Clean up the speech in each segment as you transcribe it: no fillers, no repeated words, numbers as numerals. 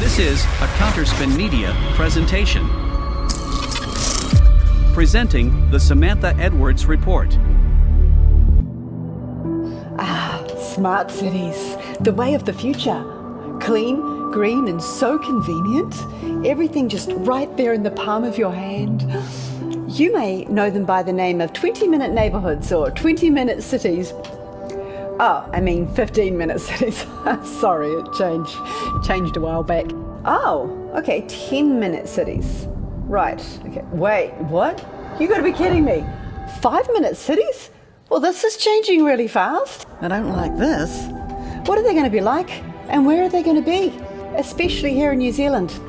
This is a Counterspin Media presentation. Presenting the Samantha Edwards Report. Smart cities, the way of the future. Clean, green, and so convenient. Everything just right there in the palm of your hand. You may know them by the name of 20-minute neighbourhoods or 20-minute cities. 15-minute cities. Sorry, it changed a while back. Oh, okay, 10-minute cities. Right, okay, wait, what? You gotta be kidding me. 5-minute cities? Well, this is changing really fast. I don't like this. What are they gonna be like? And where are they gonna be? Especially here in New Zealand.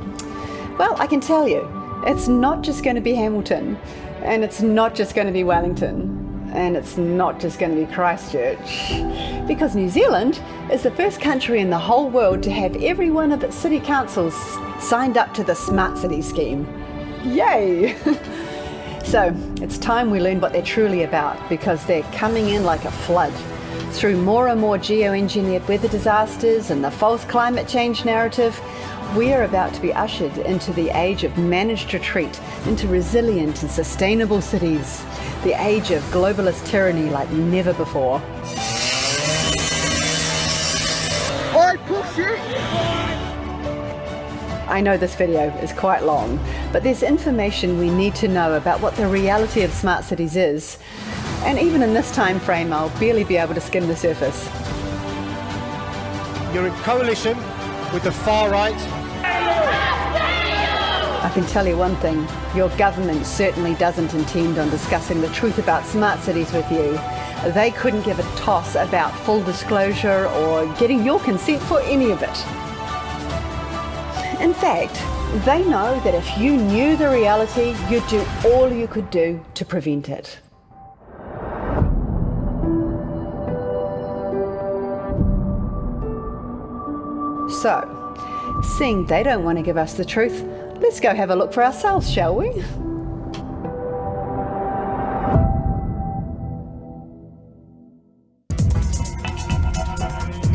Well, I can tell you, it's not just gonna be Hamilton, and it's not just gonna be Wellington, and it's not just going to be Christchurch, because New Zealand is the first country in the whole world to have every one of its city councils signed up to the Smart City scheme. Yay! So it's time we learn what they're truly about, because they're coming in like a flood. Through more and more geoengineered weather disasters and the false climate change narrative, we are about to be ushered into the age of managed retreat, into resilient and sustainable cities, the age of globalist tyranny like never before. I know this video is quite long, but there's information we need to know about what the reality of smart cities is. And even in this time frame, I'll barely be able to skim the surface. You're in coalition with the far right. I can tell you one thing, your government certainly doesn't intend on discussing the truth about smart cities with you. They couldn't give a toss about full disclosure or getting your consent for any of it. In fact, they know that if you knew the reality, you'd do all you could do to prevent it. So, seeing they don't want to give us the truth, let's go have a look for ourselves, shall we?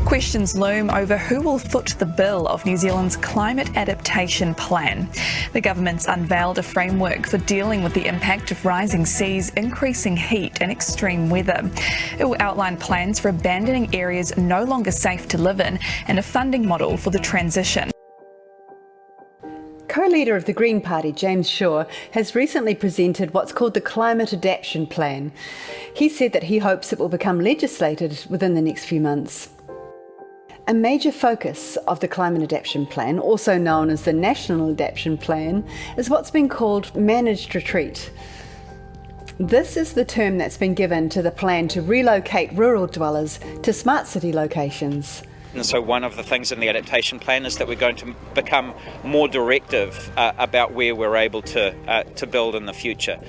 Questions loom over who will foot the bill of New Zealand's climate adaptation plan. The government's unveiled a framework for dealing with the impact of rising seas, increasing heat and extreme weather. It will outline plans for abandoning areas no longer safe to live in and a funding model for the transition. Co-leader of the Green Party, James Shaw, has recently presented what's called the Climate Adaptation Plan. He said that he hopes it will become legislated within the next few months. A major focus of the Climate Adaptation Plan, also known as the National Adaptation Plan, is what's been called managed retreat. This is the term that's been given to the plan to relocate rural dwellers to smart city locations. And so one of the things in the adaptation plan is that we're going to become more directive about where we're able to build in the future.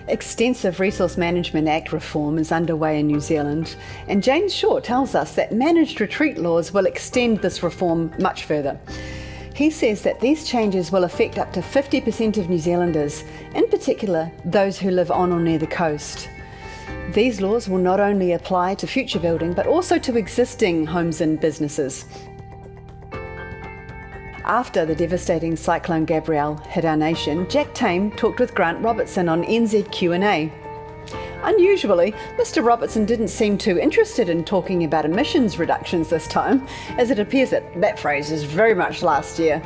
Extensive Resource Management Act reform is underway in New Zealand, and James Shaw tells us that managed retreat laws will extend this reform much further. He says that these changes will affect up to 50% of New Zealanders, in particular those who live on or near the coast. These laws will not only apply to future building, but also to existing homes and businesses. After the devastating Cyclone Gabrielle hit our nation, Jack Tame talked with Grant Robertson on NZ Q&A. Unusually, Mr. Robertson didn't seem too interested in talking about emissions reductions this time, as it appears that that phrase is very much last year.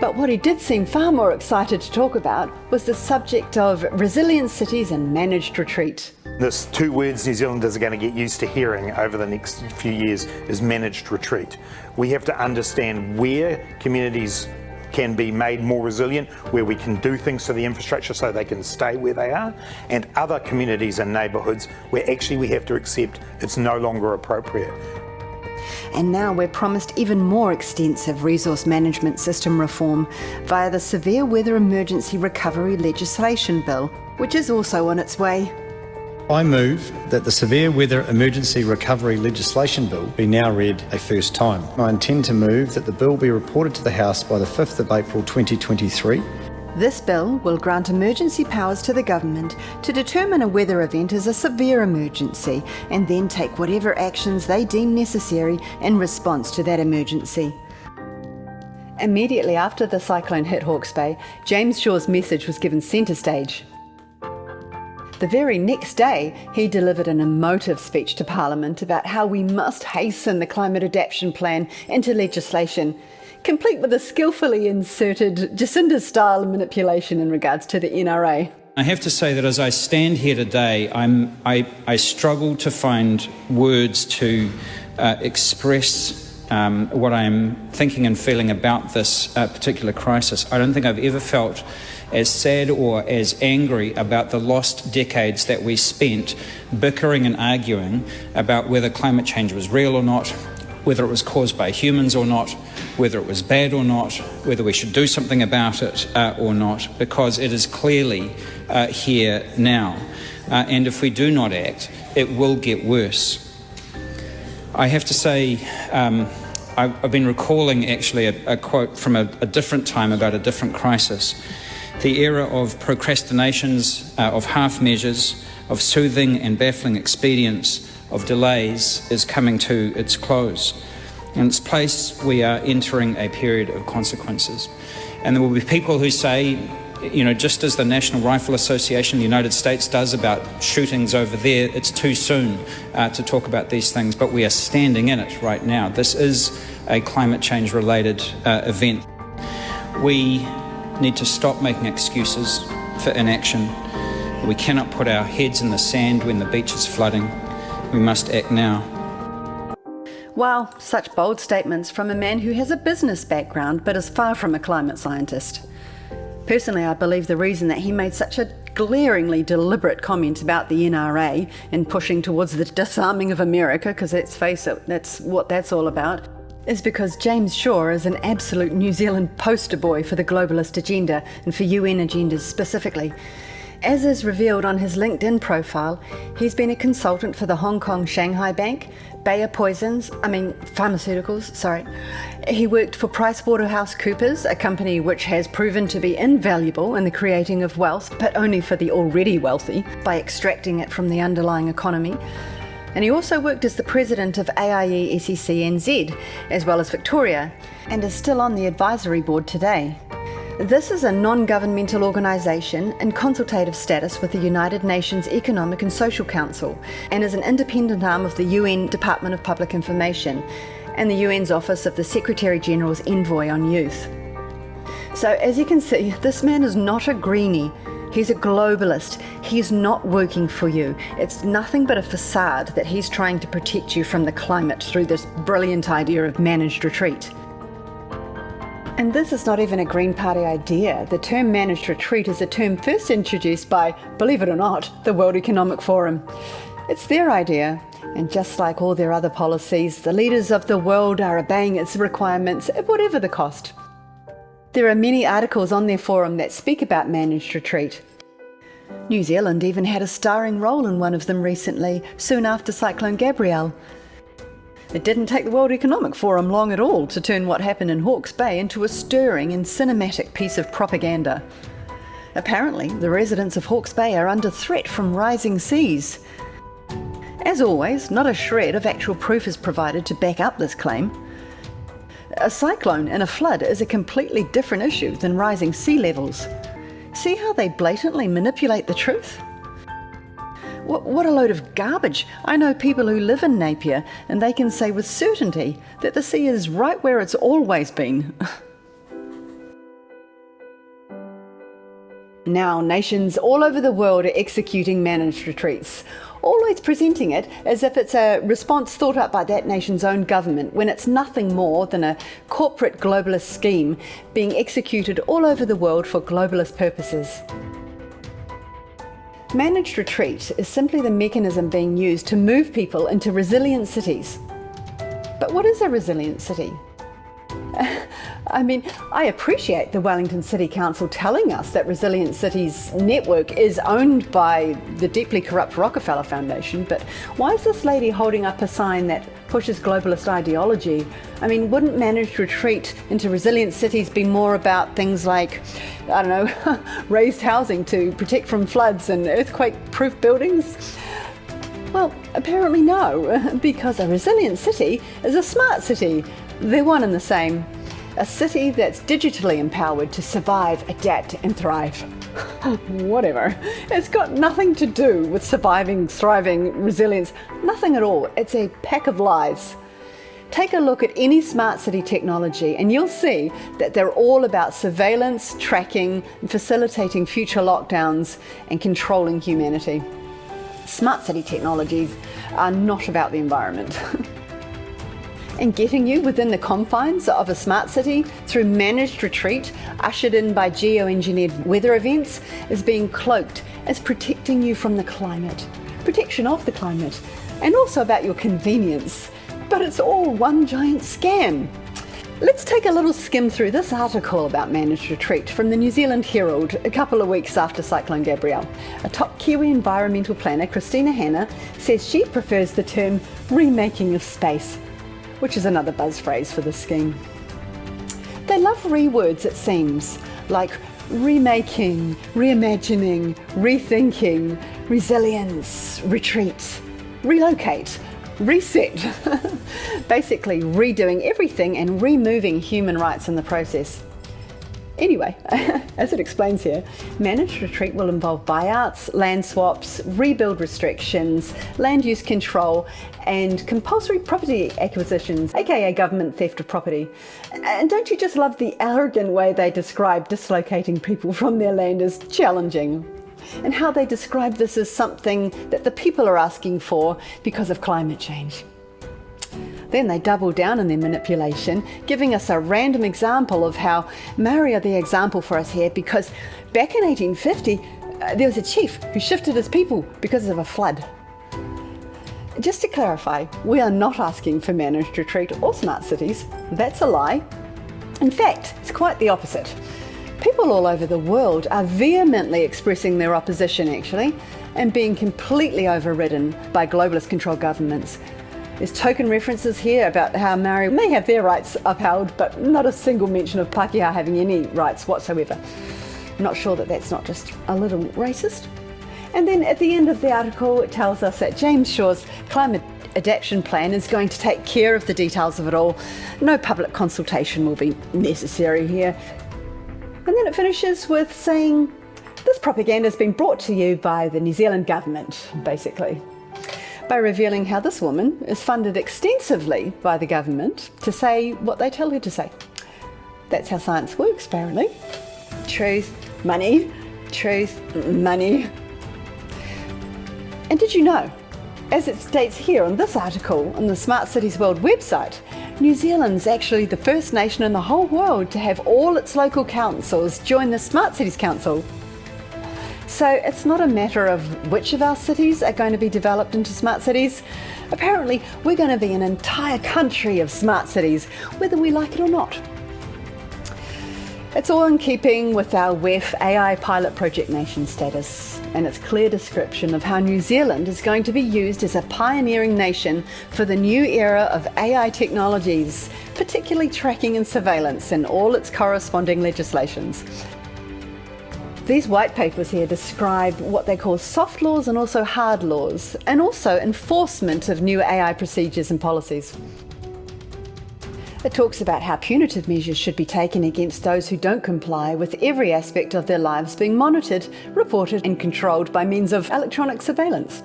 But what he did seem far more excited to talk about was the subject of resilient cities and managed retreat. There's two words New Zealanders are going to get used to hearing over the next few years is managed retreat. We have to understand where communities can be made more resilient, where we can do things to the infrastructure so they can stay where they are, and other communities and neighbourhoods where actually we have to accept it's no longer appropriate. And now we're promised even more extensive resource management system reform via the Severe Weather Emergency Recovery Legislation Bill, which is also on its way. I move that the Severe Weather Emergency Recovery Legislation Bill be now read a first time. I intend to move that the bill be reported to the House by the 5th of April 2023. This bill will grant emergency powers to the government to determine a weather event as a severe emergency and then take whatever actions they deem necessary in response to that emergency. Immediately after the cyclone hit Hawke's Bay, James Shaw's message was given centre stage. The very next day, he delivered an emotive speech to Parliament about how we must hasten the climate adaptation plan into legislation, complete with a skillfully inserted Jacinda-style manipulation in regards to the NRA. I have to say that as I stand here today, I struggle to find words to express what I'm thinking and feeling about this particular crisis. I don't think I've ever felt as sad or as angry about the lost decades that we spent bickering and arguing about whether climate change was real or not, whether it was caused by humans or not, whether it was bad or not, whether we should do something about it or not, because it is clearly here now. And if we do not act, it will get worse. I have to say, I've been recalling actually a quote from a different time about a different crisis. The era of procrastinations, of half measures, of soothing and baffling expedients, of delays is coming to its close. In its place, we are entering a period of consequences. And there will be people who say, you know, just as the National Rifle Association in the United States does about shootings over there, it's too soon to talk about these things, but we are standing in it right now. This is a climate change related event. We need to stop making excuses for inaction. We cannot put our heads in the sand when the beach is flooding. We must act now. Wow, such bold statements from a man who has a business background but is far from a climate scientist. Personally, I believe the reason that he made such a glaringly deliberate comment about the NRA and pushing towards the disarming of America, because let's face it, that's what that's all about, is because James Shaw is an absolute New Zealand poster boy for the globalist agenda and for UN agendas specifically. As is revealed on his LinkedIn profile, he's been a consultant for the Hong Kong Shanghai Bank, Bayer Pharmaceuticals. He worked for PricewaterhouseCoopers, a company which has proven to be invaluable in the creating of wealth, but only for the already wealthy, by extracting it from the underlying economy. And he also worked as the president of AIE SEC-NZ, as well as Victoria, and is still on the advisory board today. This is a non-governmental organisation in consultative status with the United Nations Economic and Social Council, and is an independent arm of the UN Department of Public Information and the UN's Office of the Secretary-General's Envoy on Youth. So as you can see, this man is not a greenie. He's a globalist. He's not working for you. It's nothing but a facade that he's trying to protect you from the climate through this brilliant idea of managed retreat. And this is not even a Green Party idea. The term managed retreat is a term first introduced by, believe it or not, the World Economic Forum. It's their idea, and just like all their other policies, the leaders of the world are obeying its requirements at whatever the cost. There are many articles on their forum that speak about managed retreat. New Zealand even had a starring role in one of them recently, soon after Cyclone Gabrielle. It didn't take the World Economic Forum long at all to turn what happened in Hawke's Bay into a stirring and cinematic piece of propaganda. Apparently, the residents of Hawke's Bay are under threat from rising seas. As always, not a shred of actual proof is provided to back up this claim. A cyclone and a flood is a completely different issue than rising sea levels. See how they blatantly manipulate the truth? What a load of garbage. I know people who live in Napier and they can say with certainty that the sea is right where it's always been. Now, nations all over the world are executing managed retreats, always presenting it as if it's a response thought up by that nation's own government, when it's nothing more than a corporate globalist scheme being executed all over the world for globalist purposes. Managed retreat is simply the mechanism being used to move people into resilient cities. But what is a resilient city? I mean, I appreciate the Wellington City Council telling us that Resilient Cities Network is owned by the deeply corrupt Rockefeller Foundation, but why is this lady holding up a sign that pushes globalist ideology? I mean, wouldn't managed retreat into resilient cities be more about things like, I don't know, raised housing to protect from floods and earthquake-proof buildings? Well, apparently no, because a resilient city is a smart city. They're one and the same. A city that's digitally empowered to survive, adapt, and thrive. Whatever. It's got nothing to do with surviving, thriving, resilience. Nothing at all. It's a pack of lies. Take a look at any smart city technology and you'll see that they're all about surveillance, tracking, and facilitating future lockdowns and controlling humanity. Smart city technologies are not about the environment. And getting you within the confines of a smart city through managed retreat, ushered in by geoengineered weather events, is being cloaked as protecting you from the climate, protection of the climate, and also about your convenience. But it's all one giant scam. Let's take a little skim through this article about managed retreat from the New Zealand Herald a couple of weeks after Cyclone Gabrielle. A top Kiwi environmental planner, Christina Hanna, says she prefers the term remaking of space, which is another buzz phrase for this scheme. They love rewords, it seems, like remaking, reimagining, rethinking, resilience, retreat, relocate, reset. Basically redoing everything and removing human rights in the process. Anyway, as it explains here, managed retreat will involve buyouts, land swaps, rebuild restrictions, land use control, and compulsory property acquisitions, aka government theft of property. And don't you just love the arrogant way they describe dislocating people from their land as challenging? And how they describe this as something that the people are asking for because of climate change. Then they double down in their manipulation, giving us a random example of how Maori are the example for us here, because back in 1850, there was a chief who shifted his people because of a flood. Just to clarify, we are not asking for managed retreat or smart cities. That's a lie. In fact, it's quite the opposite. People all over the world are vehemently expressing their opposition, actually, and being completely overridden by globalist controlled governments. There's token references here about how Maori may have their rights upheld, but not a single mention of Pākehā having any rights whatsoever. I'm not sure that that's not just a little racist. And then at the end of the article, it tells us that James Shaw's climate adaptation plan is going to take care of the details of it all. No public consultation will be necessary here. And then it finishes with saying, this propaganda has been brought to you by the New Zealand government, basically, by revealing how this woman is funded extensively by the government to say what they tell her to say. That's how science works, apparently. Truth, money, truth, money. And did you know, as it states here on this article on the Smart Cities World website, New Zealand's actually the first nation in the whole world to have all its local councils join the Smart Cities Council. So it's not a matter of which of our cities are going to be developed into smart cities. Apparently, we're going to be an entire country of smart cities, whether we like it or not. It's all in keeping with our WEF AI pilot project nation status and its clear description of how New Zealand is going to be used as a pioneering nation for the new era of AI technologies, particularly tracking and surveillance and all its corresponding legislations. These white papers here describe what they call soft laws and also hard laws, and also enforcement of new AI procedures and policies. It talks about how punitive measures should be taken against those who don't comply, with every aspect of their lives being monitored, reported and controlled by means of electronic surveillance.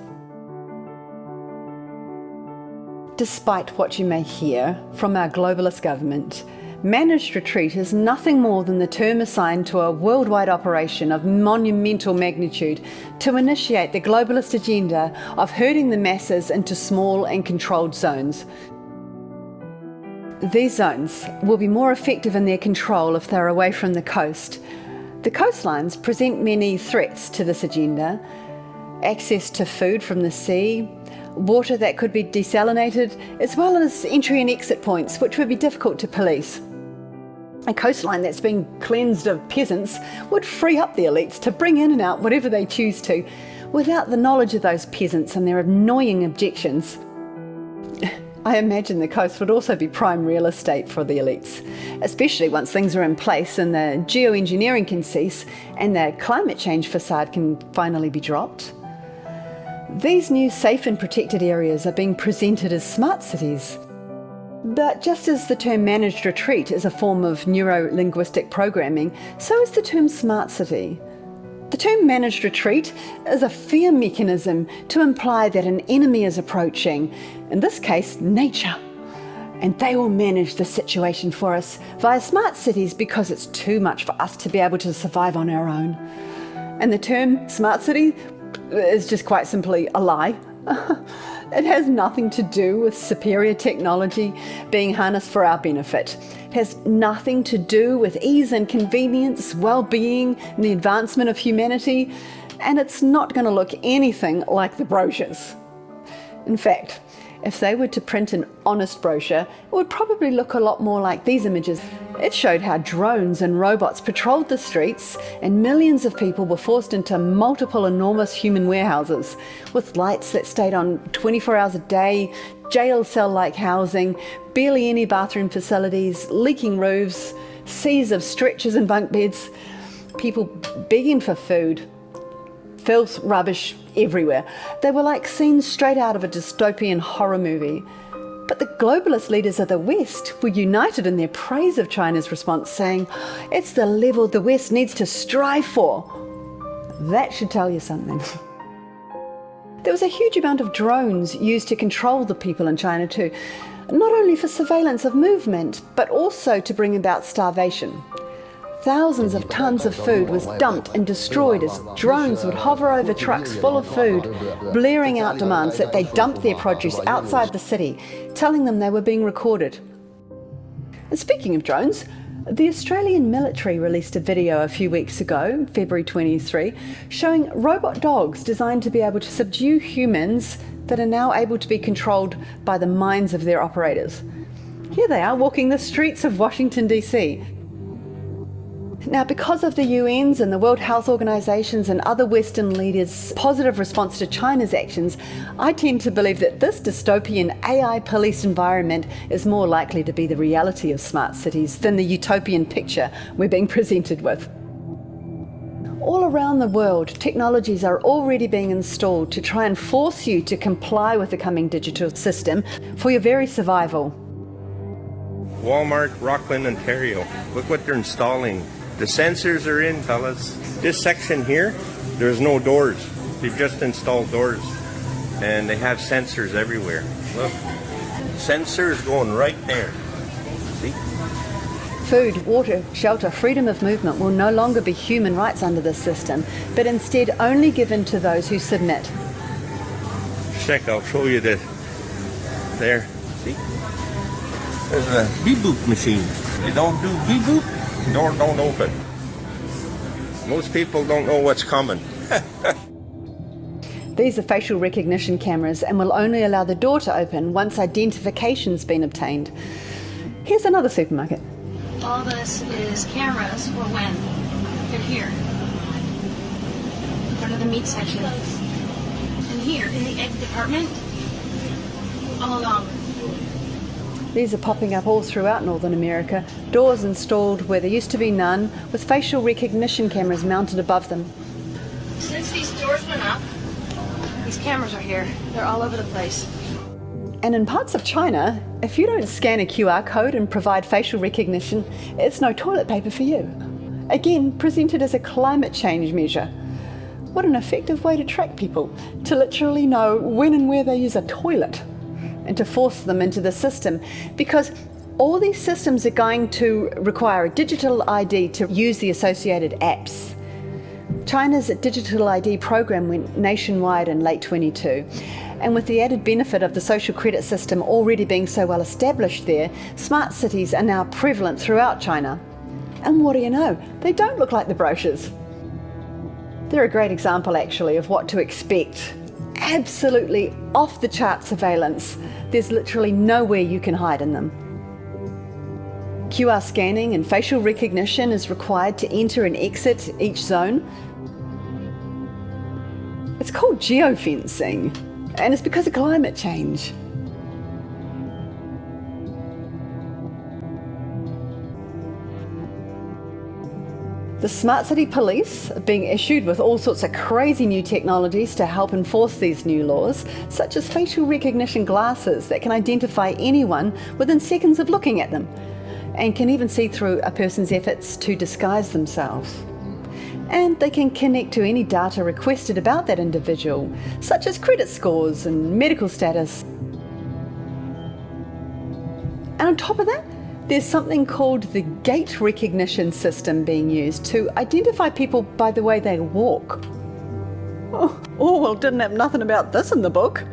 Despite what you may hear from our globalist government, managed retreat is nothing more than the term assigned to a worldwide operation of monumental magnitude to initiate the globalist agenda of herding the masses into small and controlled zones. These zones will be more effective in their control if they're away from the coast. The coastlines present many threats to this agenda: access to food from the sea, water that could be desalinated, as well as entry and exit points which would be difficult to police. A coastline that's been cleansed of peasants would free up the elites to bring in and out whatever they choose to, without the knowledge of those peasants and their annoying objections. I imagine the coast would also be prime real estate for the elites, especially once things are in place and the geoengineering can cease and the climate change facade can finally be dropped. These new safe and protected areas are being presented as smart cities. But just as the term managed retreat is a form of neuro-linguistic programming, so is the term smart city. The term managed retreat is a fear mechanism to imply that an enemy is approaching, in this case, nature. And they will manage the situation for us via smart cities because it's too much for us to be able to survive on our own. And the term smart city is just quite simply a lie. It has nothing to do with superior technology being harnessed for our benefit. It has nothing to do with ease and convenience, well-being, and the advancement of humanity. And it's not going to look anything like the brochures. In fact, if they were to print an honest brochure, it would probably look a lot more like these images. It showed how drones and robots patrolled the streets and millions of people were forced into multiple enormous human warehouses with lights that stayed on 24 hours a day, jail cell-like housing, barely any bathroom facilities, leaking roofs, seas of stretchers and bunk beds, people begging for food, filth, rubbish everywhere. They were like scenes straight out of a dystopian horror movie. But the globalist leaders of the West were united in their praise of China's response, saying, it's the level the West needs to strive for. That should tell you something. There was a huge amount of drones used to control the people in China too, not only for surveillance of movement, but also to bring about starvation. Thousands of tons of food was dumped and destroyed as drones would hover over trucks full of food, blaring out demands that they dump their produce outside the city, telling them they were being recorded. And speaking of drones, the Australian military released a video a few weeks ago, February 23, showing robot dogs designed to be able to subdue humans that are now able to be controlled by the minds of their operators. Here they are walking the streets of Washington, D.C. Now, because of the UN's and the World Health Organization's and other Western leaders' positive response to China's actions, I tend to believe that this dystopian AI police environment is more likely to be the reality of smart cities than the utopian picture we're being presented with. All around the world, technologies are already being installed to try and force you to comply with the coming digital system for your very survival. Walmart, Rockland, Ontario. Look what they're installing. The sensors are in, fellas. This section here, there's no doors. They've just installed doors. And they have sensors everywhere. Look. Sensors going right there. See? Food, water, shelter, freedom of movement will no longer be human rights under this system, but instead only given to those who submit. Check, I'll show you the... There. See? There's a beep-boop machine. You don't do beep-boop, door don't open. Most people don't know what's coming. These are facial recognition cameras and will only allow the door to open once identification's been obtained. Here's another supermarket. All this is cameras for when they're here. In front of the meat section. And here, in the egg department, all along. These are popping up all throughout Northern America, doors installed where there used to be none, with facial recognition cameras mounted above them. Since these doors went up, these cameras are here. They're all over the place. And in parts of China, if you don't scan a QR code and provide facial recognition, it's no toilet paper for you. Again, presented as a climate change measure. What an effective way to track people, to literally know when and where they use a toilet, and to force them into the system, because all these systems are going to require a digital ID to use the associated apps. China's digital ID program went nationwide in late 22, and with the added benefit of the social credit system already being so well established there, smart cities are now prevalent throughout China. And what do you know? They don't look like the brochures. They're a great example actually of what to expect. Absolutely off the chart surveillance. There's literally nowhere you can hide in them. QR scanning and facial recognition is required to enter and exit each zone. It's called geofencing, and it's because of climate change. The smart city police are being issued with all sorts of crazy new technologies to help enforce these new laws, such as facial recognition glasses that can identify anyone within seconds of looking at them, and can even see through a person's efforts to disguise themselves. And they can connect to any data requested about that individual, such as credit scores and medical status. And on top of that, there's something called the gait recognition system being used to identify people by the way they walk. Oh, Orwell didn't have nothing about this in the book.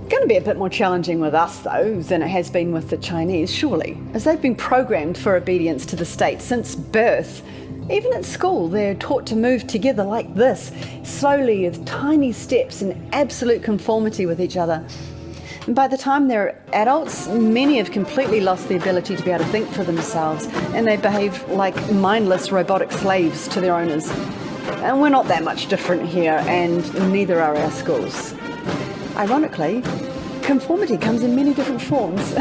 Going to be a bit more challenging with us, though, than it has been with the Chinese, surely, as they've been programmed for obedience to the state since birth. Even at school, they're taught to move together like this, slowly, with tiny steps in absolute conformity with each other. And by the time they're adults, many have completely lost the ability to be able to think for themselves, and they behave like mindless robotic slaves to their owners. And we're not that much different here, and neither are our schools. Ironically, conformity comes in many different forms.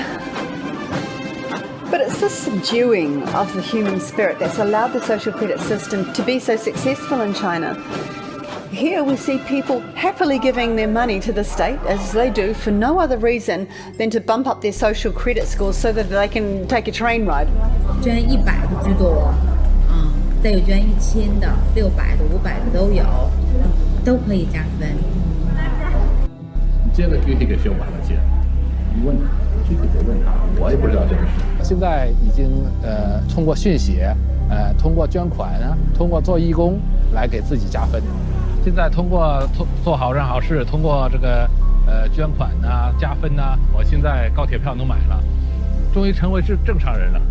But it's this subduing of the human spirit that's allowed the social credit system to be so successful in China. Here we see people happily giving their money to the state, as they do, for no other reason than to bump up their social credit scores so that they can take a train ride. 捐100的居多，再有捐1000的、600的、500的都有，都可以加分。这个具体给修完了钱，你问他，具体得问他，我也不知道这个事。现在已经通过讯息，通过捐款，通过做义工来给自己加分。现在通过做好人好事，通过这个捐款呐、加分呐，我现在高铁票能买了，终于成为是正常人了。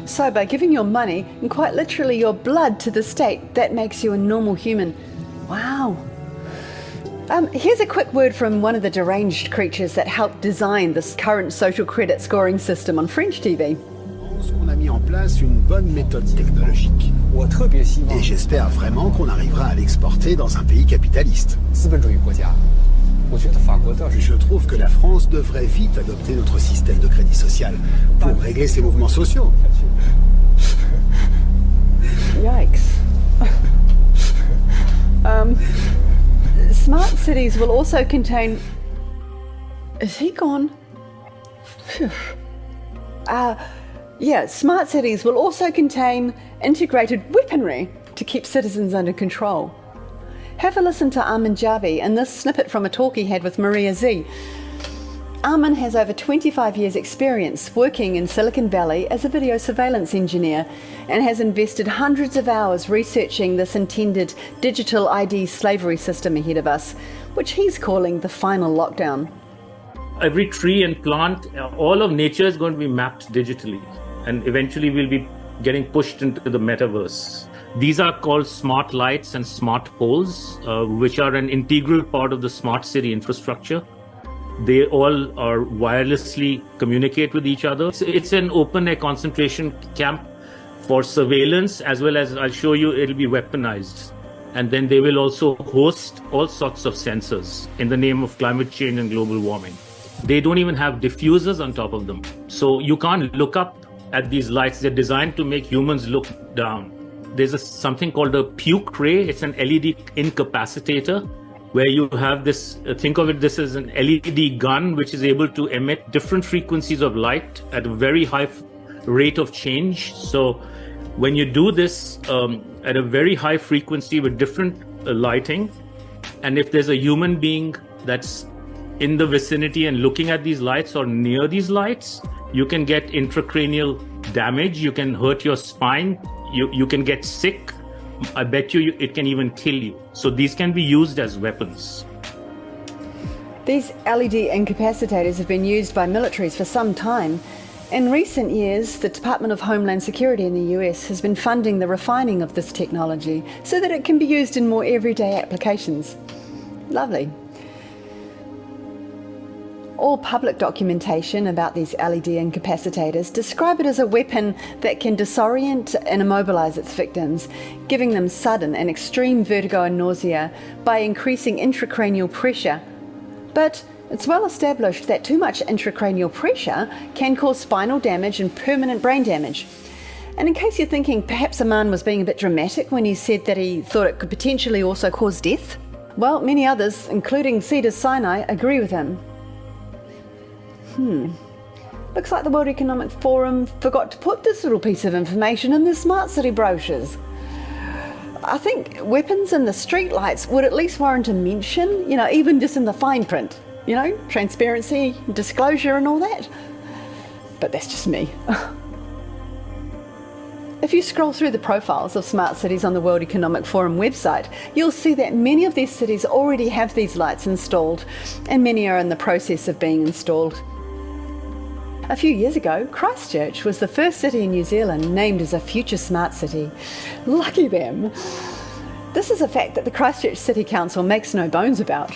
So by giving your money, and quite literally your blood, to the state, that makes you a normal human. Wow. Here's a quick word from one of the deranged creatures that helped design this current social credit scoring system on French TV. On a mis en place une bonne méthode technologique. Et j'espère vraiment qu'on arrivera à l'exporter dans un pays capitaliste. Je trouve que la France devrait vite adopter notre système de crédit social pour régler ses mouvements sociaux. Yikes. Smart cities will also contain... Is he gone? Smart cities will also contain integrated weaponry to keep citizens under control. Have a listen to Armin Javi in this snippet from a talk he had with Maria Z. Armin has over 25 years' experience working in Silicon Valley as a video surveillance engineer and has invested hundreds of hours researching this intended digital ID slavery system ahead of us, which he's calling the final lockdown. Every tree and plant, all of nature is going to be mapped digitally, and eventually we'll be getting pushed into the metaverse. These are called smart lights and smart poles, which are an integral part of the smart city infrastructure. They all are wirelessly communicate with each other. It's an open air concentration camp for surveillance, as well as I'll show you it'll be weaponized. And then they will also host all sorts of sensors in the name of climate change and global warming. They don't even have diffusers on top of them. So you can't look up at these lights. They're designed to make humans look down. There's something called a puke ray. It's an LED incapacitator, where you have this, think of it, this is an LED gun, which is able to emit different frequencies of light at a very high rate of change. So when you do this at a very high frequency with different lighting, and if there's a human being that's in the vicinity and looking at these lights or near these lights, you can get intracranial damage, you can hurt your spine, you can get sick. I bet you it can even kill you. So these can be used as weapons. These LED incapacitators have been used by militaries for some time. In recent years, the Department of Homeland Security in the US has been funding the refining of this technology so that it can be used in more everyday applications. Lovely. All public documentation about these LED incapacitators describe it as a weapon that can disorient and immobilize its victims, giving them sudden and extreme vertigo and nausea by increasing intracranial pressure. But it's well established that too much intracranial pressure can cause spinal damage and permanent brain damage. And in case you're thinking perhaps Aman was being a bit dramatic when he said that he thought it could potentially also cause death, well, many others, including Cedars-Sinai, agree with him. Looks like the World Economic Forum forgot to put this little piece of information in the smart city brochures. I think weapons and the streetlights would at least warrant a mention, even just in the fine print. Transparency, disclosure and all that. But that's just me. If you scroll through the profiles of smart cities on the World Economic Forum website, you'll see that many of these cities already have these lights installed, and many are in the process of being installed. A few years ago, Christchurch was the first city in New Zealand named as a future smart city. Lucky them. This is a fact that the Christchurch City Council makes no bones about.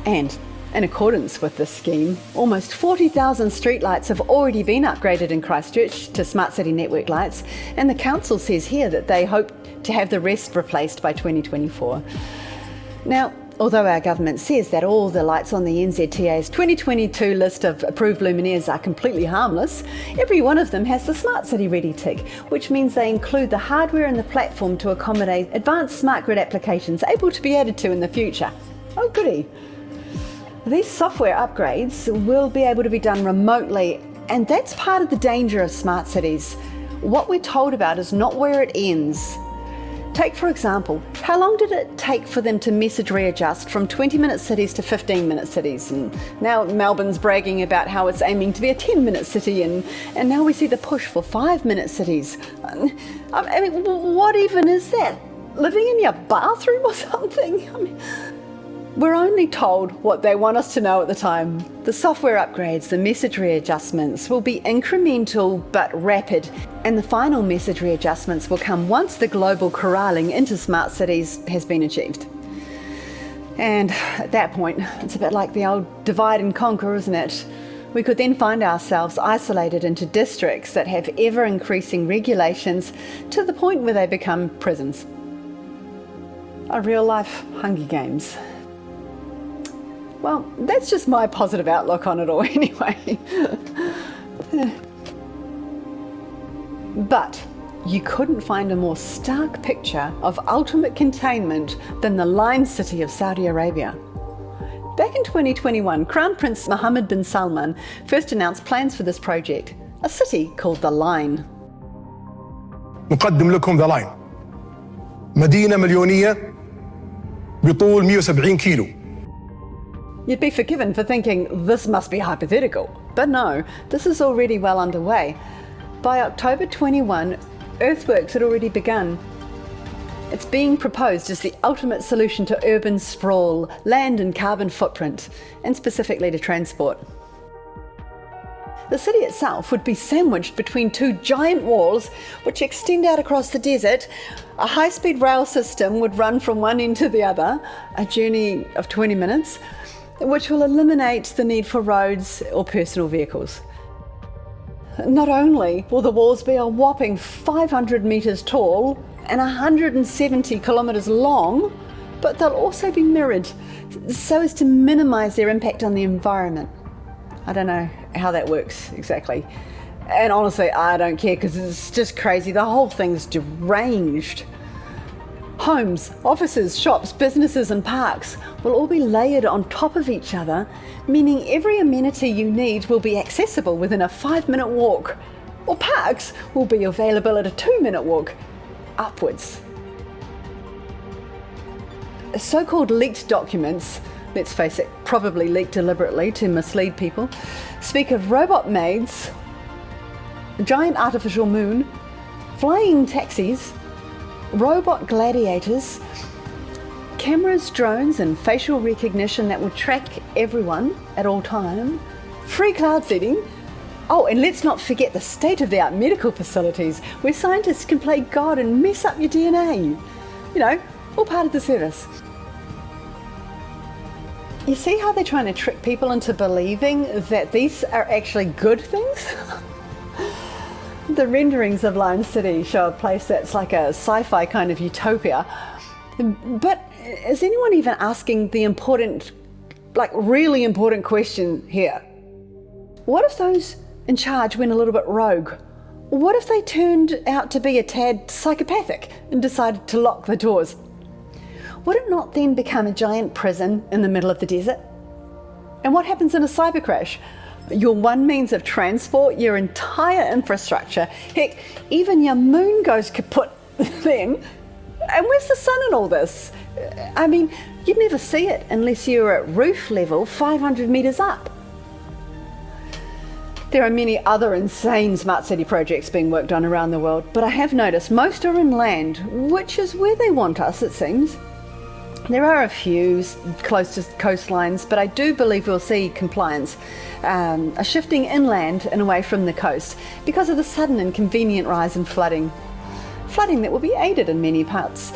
And in accordance with this scheme, almost 40,000 streetlights have already been upgraded in Christchurch to Smart City Network lights, and the council says here that they hope to have the rest replaced by 2024. Now, although our government says that all the lights on the NZTA's 2022 list of approved luminaires are completely harmless, every one of them has the Smart City Ready tick, which means they include the hardware and the platform to accommodate advanced smart grid applications able to be added to in the future. Oh goody. These software upgrades will be able to be done remotely, and that's part of the danger of smart cities. What we're told about is not where it ends. Take, for example, how long did it take for them to message readjust from 20-minute cities to 15-minute cities? And now Melbourne's bragging about how it's aiming to be a 10-minute city, and now we see the push for 5-minute cities. I mean, what even is that? Living in your bathroom or something? We're only told what they want us to know at the time. The software upgrades, the message readjustments will be incremental but rapid, and the final message readjustments will come once the global corralling into smart cities has been achieved. And at that point, it's a bit like the old divide and conquer, isn't it? We could then find ourselves isolated into districts that have ever-increasing regulations to the point where they become prisons. A real-life Hunger Games. Well, that's just my positive outlook on it all anyway. But you couldn't find a more stark picture of ultimate containment than the Line City of Saudi Arabia. Back in 2021, Crown Prince Mohammed bin Salman first announced plans for this project, a city called the Line. نقدم لكم The Line. مدينة مليونية بطول 170 كيلو. You'd be forgiven for thinking this must be hypothetical, but no, this is already well underway. By October 21, earthworks had already begun. It's being proposed as the ultimate solution to urban sprawl, land and carbon footprint, and specifically to transport. The city itself would be sandwiched between two giant walls which extend out across the desert. A high-speed rail system would run from one end to the other, a journey of 20 minutes, which will eliminate the need for roads or personal vehicles. Not only will the walls be a whopping 500 metres tall and 170 kilometres long, but they'll also be mirrored so as to minimise their impact on the environment. I don't know how that works exactly. And honestly, I don't care because it's just crazy. The whole thing's deranged. Homes, offices, shops, businesses and parks will all be layered on top of each other, meaning every amenity you need will be accessible within a 5-minute walk, or parks will be available at a 2-minute walk upwards. So-called leaked documents, let's face it, probably leaked deliberately to mislead people, speak of robot maids, a giant artificial moon, flying taxis, robot gladiators, cameras, drones and facial recognition that will track everyone at all time, free cloud seeding. Oh, and let's not forget the state-of-the-art medical facilities where scientists can play God and mess up your DNA. You know, all part of the service. You see how they're trying to trick people into believing that these are actually good things? The renderings of Line City show a place that's like a sci-fi kind of utopia. But is anyone even asking the important, like really important question here? What if those in charge went a little bit rogue? What if they turned out to be a tad psychopathic and decided to lock the doors? Would it not then become a giant prison in the middle of the desert? And what happens in a cyber crash? Your one means of transport, your entire infrastructure, heck, even your moon goes kaput then. And where's the sun in all this? I mean, you'd never see it unless you were at roof level 500 metres up. There are many other insane smart city projects being worked on around the world, but I have noticed most are inland, which is where they want us, it seems. There are a few close to coastlines, but I do believe we'll see compliance, a shifting inland and away from the coast because of the sudden and convenient rise in flooding. Flooding that will be aided in many parts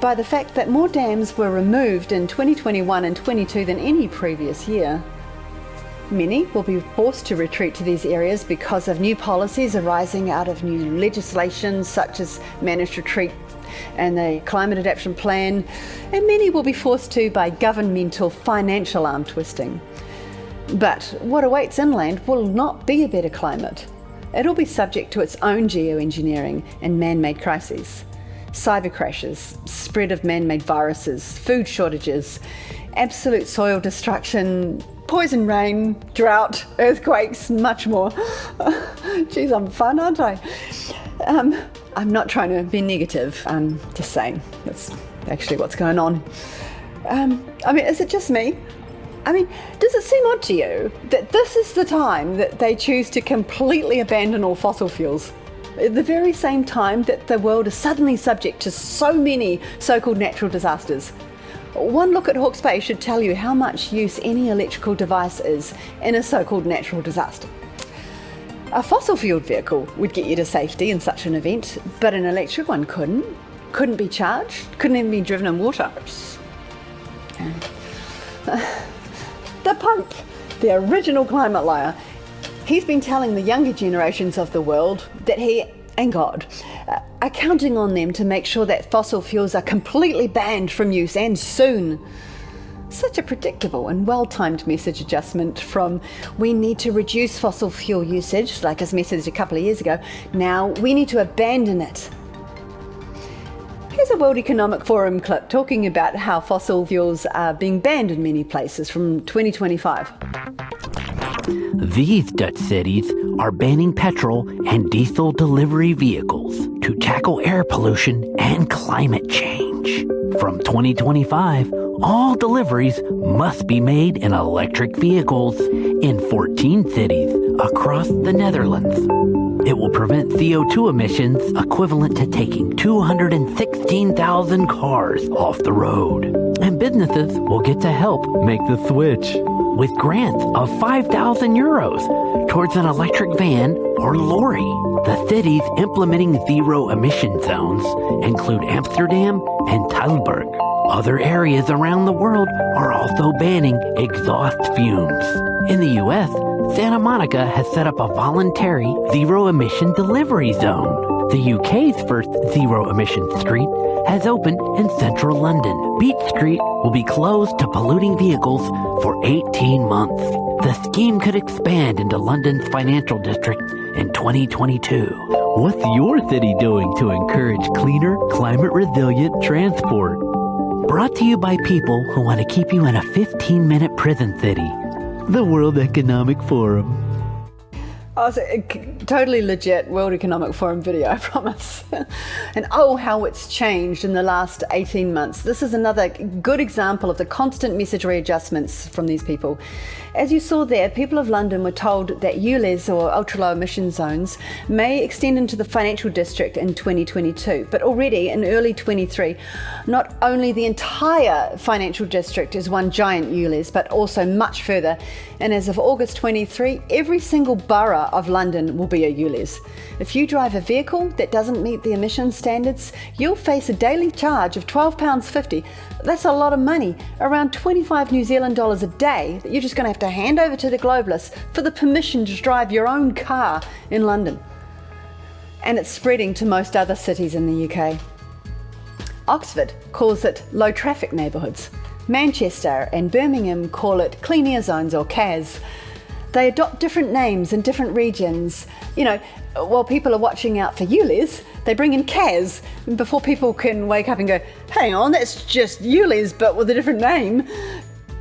by the fact that more dams were removed in 2021 and 22 than any previous year. Many will be forced to retreat to these areas because of new policies arising out of new legislation such as managed retreat and the Climate Adaptation Plan, and many will be forced to by governmental financial arm twisting. But what awaits inland will not be a better climate. It'll be subject to its own geoengineering and man-made crises. Cyber crashes, spread of man-made viruses, food shortages, absolute soil destruction, poison rain, drought, earthquakes, much more. Geez, I'm fun, aren't I? I'm not trying to be negative, I'm just saying that's actually what's going on. I mean, is it just me? I mean, does it seem odd to you that this is the time that they choose to completely abandon all fossil fuels? At the very same time that the world is suddenly subject to so many so-called natural disasters. One look at Hawke's Bay should tell you how much use any electrical device is in a so-called natural disaster. A fossil-fueled vehicle would get you to safety in such an event, but an electric one couldn't. Couldn't be charged, couldn't even be driven in water. The Pope, the original climate liar, he's been telling the younger generations of the world that he and God are counting on them to make sure that fossil fuels are completely banned from use, and soon. Such a predictable and well-timed message adjustment from we need to reduce fossil fuel usage, like his message a couple of years ago, now we need to abandon it. Here's a World Economic Forum clip talking about how fossil fuels are being banned in many places from 2025. These Dutch cities are banning petrol and diesel delivery vehicles to tackle air pollution and climate change. From 2025, all deliveries must be made in electric vehicles in 14 cities across the Netherlands. It will prevent CO2 emissions equivalent to taking 216,000 cars off the road. And businesses will get to help make the switch with grants of 5,000 euros towards an electric van or lorry. The cities implementing zero emission zones include Amsterdam and Tilburg. Other areas around the world are also banning exhaust fumes. In the US, Santa Monica has set up a voluntary zero-emission delivery zone. The UK's first zero-emission street has opened in central London. Beach Street will be closed to polluting vehicles for 18 months. The scheme could expand into London's financial district in 2022. What's your city doing to encourage cleaner, climate-resilient transport? Brought to you by people who want to keep you in a 15-minute prison city. The World Economic Forum. Oh, it's a totally legit World Economic Forum video, I promise. And oh, how it's changed in the last 18 months. This is another good example of the constant message readjustments from these people. As you saw there, people of London were told that ULEZ, or ultra-low emission zones, may extend into the financial district in 2022. But already in early 23, not only the entire financial district is one giant ULEZ, but also much further. And as of August 23, every single borough of London will be a ULEZ. If you drive a vehicle that doesn't meet the emissions standards, you'll face a daily charge of £12.50. That's a lot of money, around 25 New Zealand dollars a day that you're just going to have to hand over to the globalists for the permission to drive your own car in London. And it's spreading to most other cities in the UK. Oxford calls it low traffic neighbourhoods. Manchester and Birmingham call it clean air zones, or CAZ. They adopt different names in different regions. You know, while people are watching out for ULEZ, they bring in CAS before people can wake up and go, hang on, that's just ULEZ but with a different name.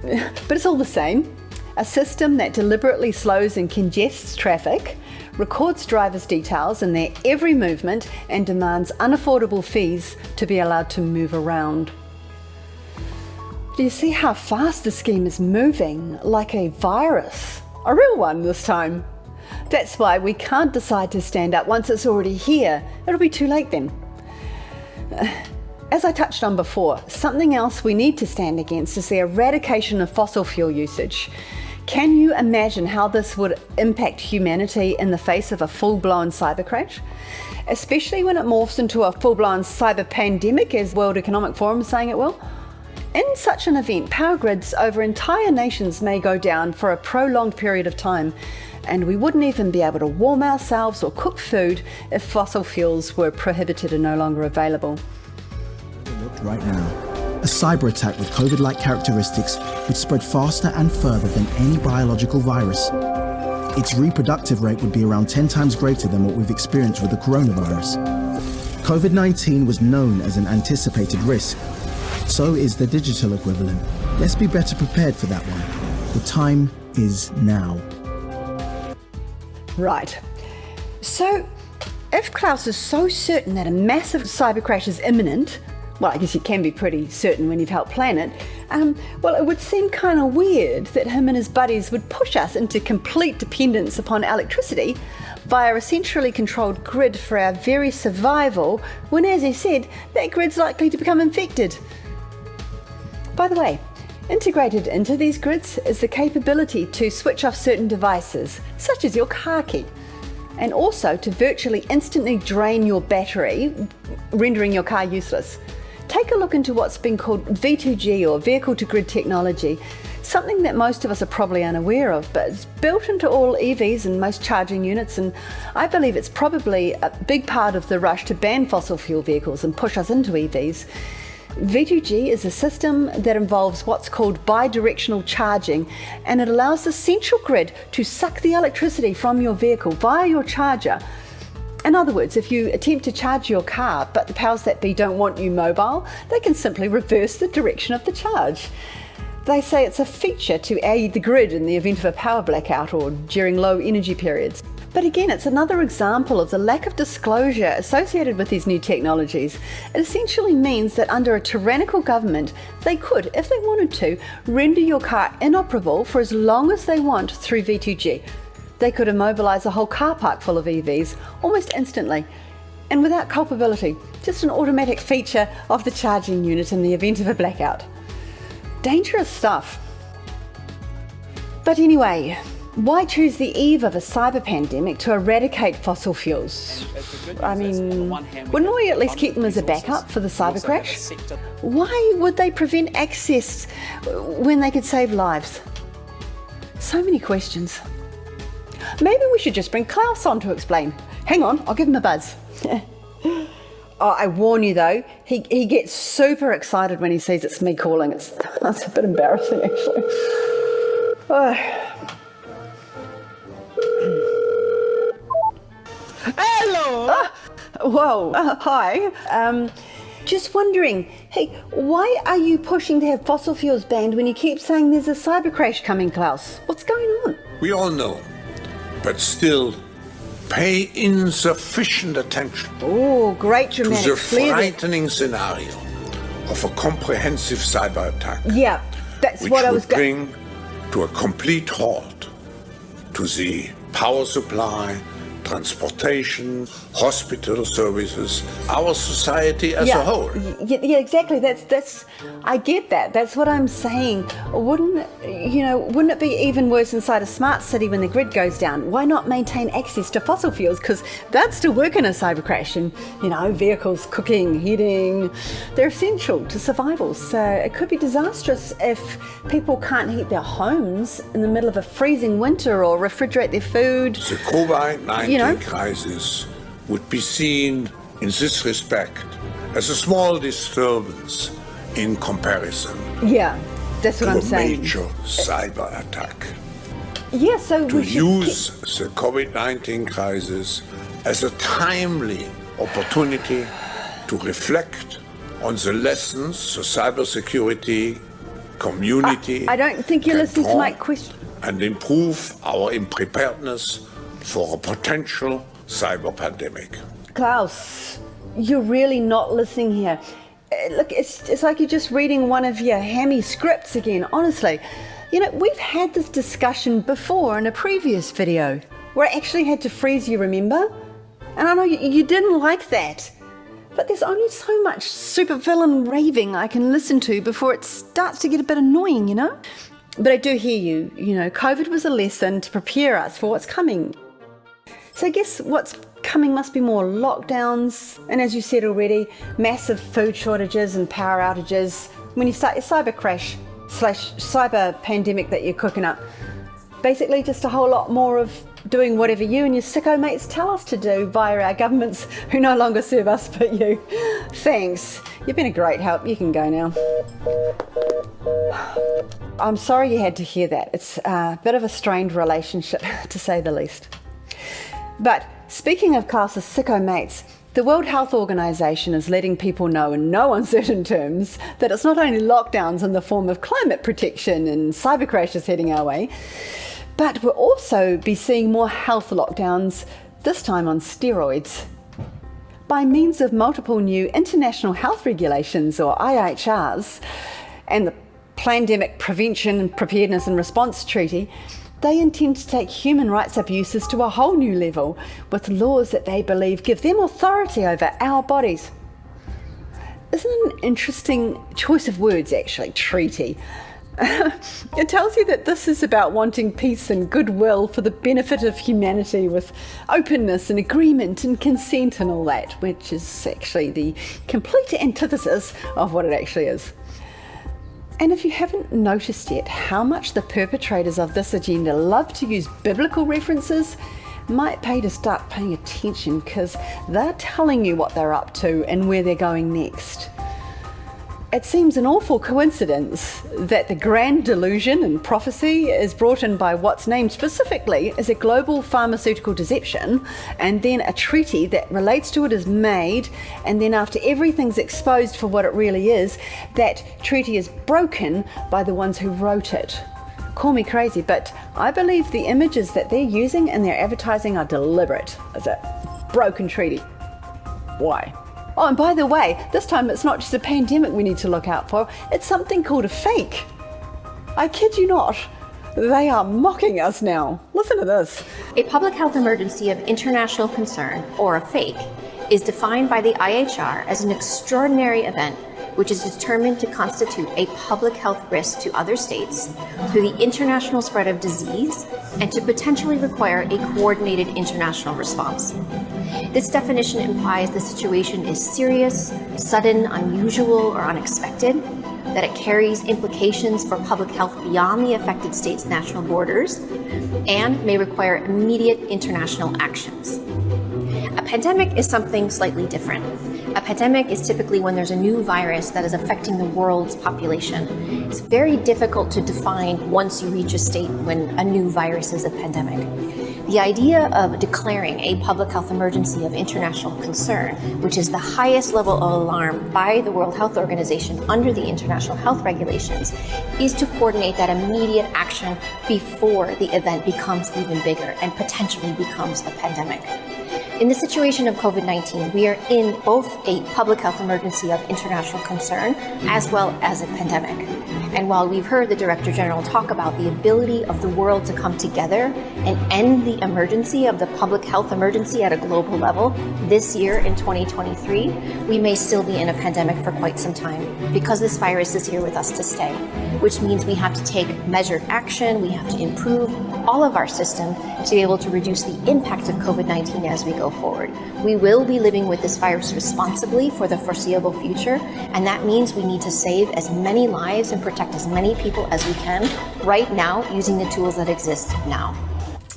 But it's all the same. A system that deliberately slows and congests traffic, records drivers' details and their every movement, and demands unaffordable fees to be allowed to move around. Do you see how fast the scheme is moving? Like a virus. A real one this time. That's why we can't decide to stand up once it's already here. It'll be too late then. As I touched on before, something else we need to stand against is the eradication of fossil fuel usage. Can you imagine how this would impact humanity in the face of a full-blown cyber crash? Especially when it morphs into a full-blown cyber pandemic, as World Economic Forum is saying it will. In such an event, power grids over entire nations may go down for a prolonged period of time, and we wouldn't even be able to warm ourselves or cook food if fossil fuels were prohibited and no longer available. Right now, a cyber attack with COVID-like characteristics would spread faster and further than any biological virus. Its reproductive rate would be around 10 times greater than what we've experienced with the coronavirus. COVID-19 was known as an anticipated risk. So is the digital equivalent. Let's be better prepared for that one. The time is now. Right. So, if Klaus is so certain that a massive cyber crash is imminent, well, I guess you can be pretty certain when you've helped plan it, well, it would seem kind of weird that him and his buddies would push us into complete dependence upon electricity via a centrally controlled grid for our very survival, when, as he said, that grid's likely to become infected. By the way, integrated into these grids is the capability to switch off certain devices, such as your car key, and also to virtually instantly drain your battery, rendering your car useless. Take a look into what's been called V2G, or vehicle-to-grid technology, something that most of us are probably unaware of, but it's built into all EVs and most charging units, and I believe it's probably a big part of the rush to ban fossil fuel vehicles and push us into EVs. V2G is a system that involves what's called bidirectional charging, and it allows the central grid to suck the electricity from your vehicle via your charger. In other words, if you attempt to charge your car but the powers that be don't want you mobile, they can simply reverse the direction of the charge. They say it's a feature to aid the grid in the event of a power blackout or during low energy periods. But again, it's another example of the lack of disclosure associated with these new technologies. It essentially means that under a tyrannical government, they could, if they wanted to, render your car inoperable for as long as they want through V2G. They could immobilise a whole car park full of EVs almost instantly, and without culpability, just an automatic feature of the charging unit in the event of a blackout. Dangerous stuff. But anyway, why choose the eve of a cyber pandemic to eradicate fossil fuels? I mean, wouldn't we at least keep them as a backup for the cyber crash? Why would they prevent access when they could save lives? So many questions. Maybe we should just bring Klaus on to explain. Hang on, I'll give him a buzz. Oh, I warn you though, he gets super excited when he sees it's me calling. That's a bit embarrassing actually. Hello! Whoa, hi. Just wondering, hey, why are you pushing to have fossil fuels banned when you keep saying there's a cyber crash coming, Klaus? What's going on? We all know, but still pay insufficient attention oh, great dramatic to the frightening scenario of a comprehensive cyber attack. Yeah, that's what I was going to bring to a complete halt to the power supply, transportation, hospital services, our society as a whole. Yeah, exactly. That's. I get that. That's what I'm saying. Wouldn't it be even worse inside a smart city when the grid goes down? Why not maintain access to fossil fuels? Because that'd still work in a cyber crash. And vehicles, cooking, heating, they're essential to survival. So it could be disastrous if people can't heat their homes in the middle of a freezing winter or refrigerate their food. The COVID-19 crisis would be seen in this respect as a small disturbance in comparison Yeah, that's what I'm to a saying. major cyber attack. Yeah, so to we should use the COVID-19 crisis as a timely opportunity to reflect on the lessons the cybersecurity community I don't think you're can listening to draw my question. and improve our preparedness for a potential cyber pandemic. Klaus, you're really not listening here. Look, it's like you're just reading one of your hammy scripts again, honestly. You know, we've had this discussion before in a previous video where I actually had to freeze you, remember? And I know you didn't like that. But there's only so much supervillain raving I can listen to before it starts to get a bit annoying, you know? But I do hear you. You know, COVID was a lesson to prepare us for what's coming. So I guess what's coming must be more lockdowns, and as you said already, massive food shortages and power outages when you start your cyber crash / cyber pandemic that you're cooking up. Basically just a whole lot more of doing whatever you and your sicko mates tell us to do via our governments who no longer serve us but you. Thanks. You've been a great help. You can go now. I'm sorry you had to hear that. It's a bit of a strained relationship, to say the least. But speaking of Klaus's sicko mates, the World Health Organization is letting people know in no uncertain terms that it's not only lockdowns in the form of climate protection and cyber crashes heading our way, but we'll also be seeing more health lockdowns, this time on steroids. By means of multiple new international health regulations, or IHRs, and the Pandemic Prevention, Preparedness and Response Treaty, they intend to take human rights abuses to a whole new level with laws that they believe give them authority over our bodies. Isn't it an interesting choice of words, actually, treaty? It tells you that this is about wanting peace and goodwill for the benefit of humanity with openness and agreement and consent and all that, which is actually the complete antithesis of what it actually is. And if you haven't noticed yet how much the perpetrators of this agenda love to use biblical references, might pay to start paying attention, because they're telling you what they're up to and where they're going next. It seems an awful coincidence that the grand delusion and prophecy is brought in by what's named specifically as a global pharmaceutical deception, and then a treaty that relates to it is made, and then after everything's exposed for what it really is, that treaty is broken by the ones who wrote it. Call me crazy, but I believe the images that they're using in their advertising are deliberate as a broken treaty. Why? Oh, and by the way, this time it's not just a pandemic we need to look out for, it's something called a fake. I kid you not. They are mocking us now. Listen to this. A public health emergency of international concern, or a fake, is defined by the IHR as an extraordinary event which is determined to constitute a public health risk to other states through the international spread of disease and to potentially require a coordinated international response. This definition implies the situation is serious, sudden, unusual, or unexpected, that it carries implications for public health beyond the affected state's national borders, and may require immediate international actions. A pandemic is something slightly different. A pandemic is typically when there's a new virus that is affecting the world's population. It's very difficult to define once you reach a state when a new virus is a pandemic. The idea of declaring a public health emergency of international concern, which is the highest level of alarm by the World Health Organization under the international health regulations, is to coordinate that immediate action before the event becomes even bigger and potentially becomes a pandemic. In the situation of COVID-19, we are in both a public health emergency of international concern as well as a pandemic. And while we've heard the Director General talk about the ability of the world to come together and end the emergency of the public health emergency at a global level this year in 2023, we may still be in a pandemic for quite some time because this virus is here with us to stay, which means we have to take measured action, we have to improve all of our system to be able to reduce the impact of COVID-19 as we go forward. We will be living with this virus responsibly for the foreseeable future, and that means we need to save as many lives and protect as many people as we can right now using the tools that exist now.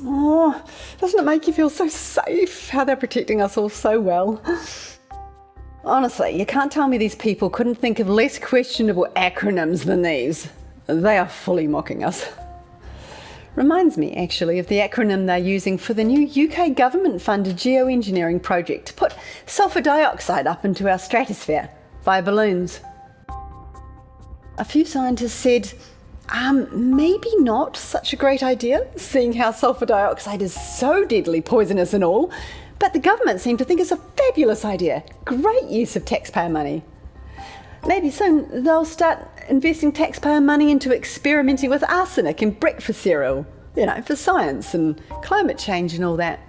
Oh, doesn't it make you feel so safe how they're protecting us all so well? Honestly, you can't tell me these people couldn't think of less questionable acronyms than these. They are fully mocking us. Reminds me, actually, of the acronym they're using for the new UK government-funded geoengineering project to put sulfur dioxide up into our stratosphere via balloons. A few scientists said, maybe not such a great idea, seeing how sulfur dioxide is so deadly poisonous and all, but the government seemed to think it's a fabulous idea. Great use of taxpayer money. Maybe soon they'll start investing taxpayer money into experimenting with arsenic in breakfast cereal, for science and climate change and all that.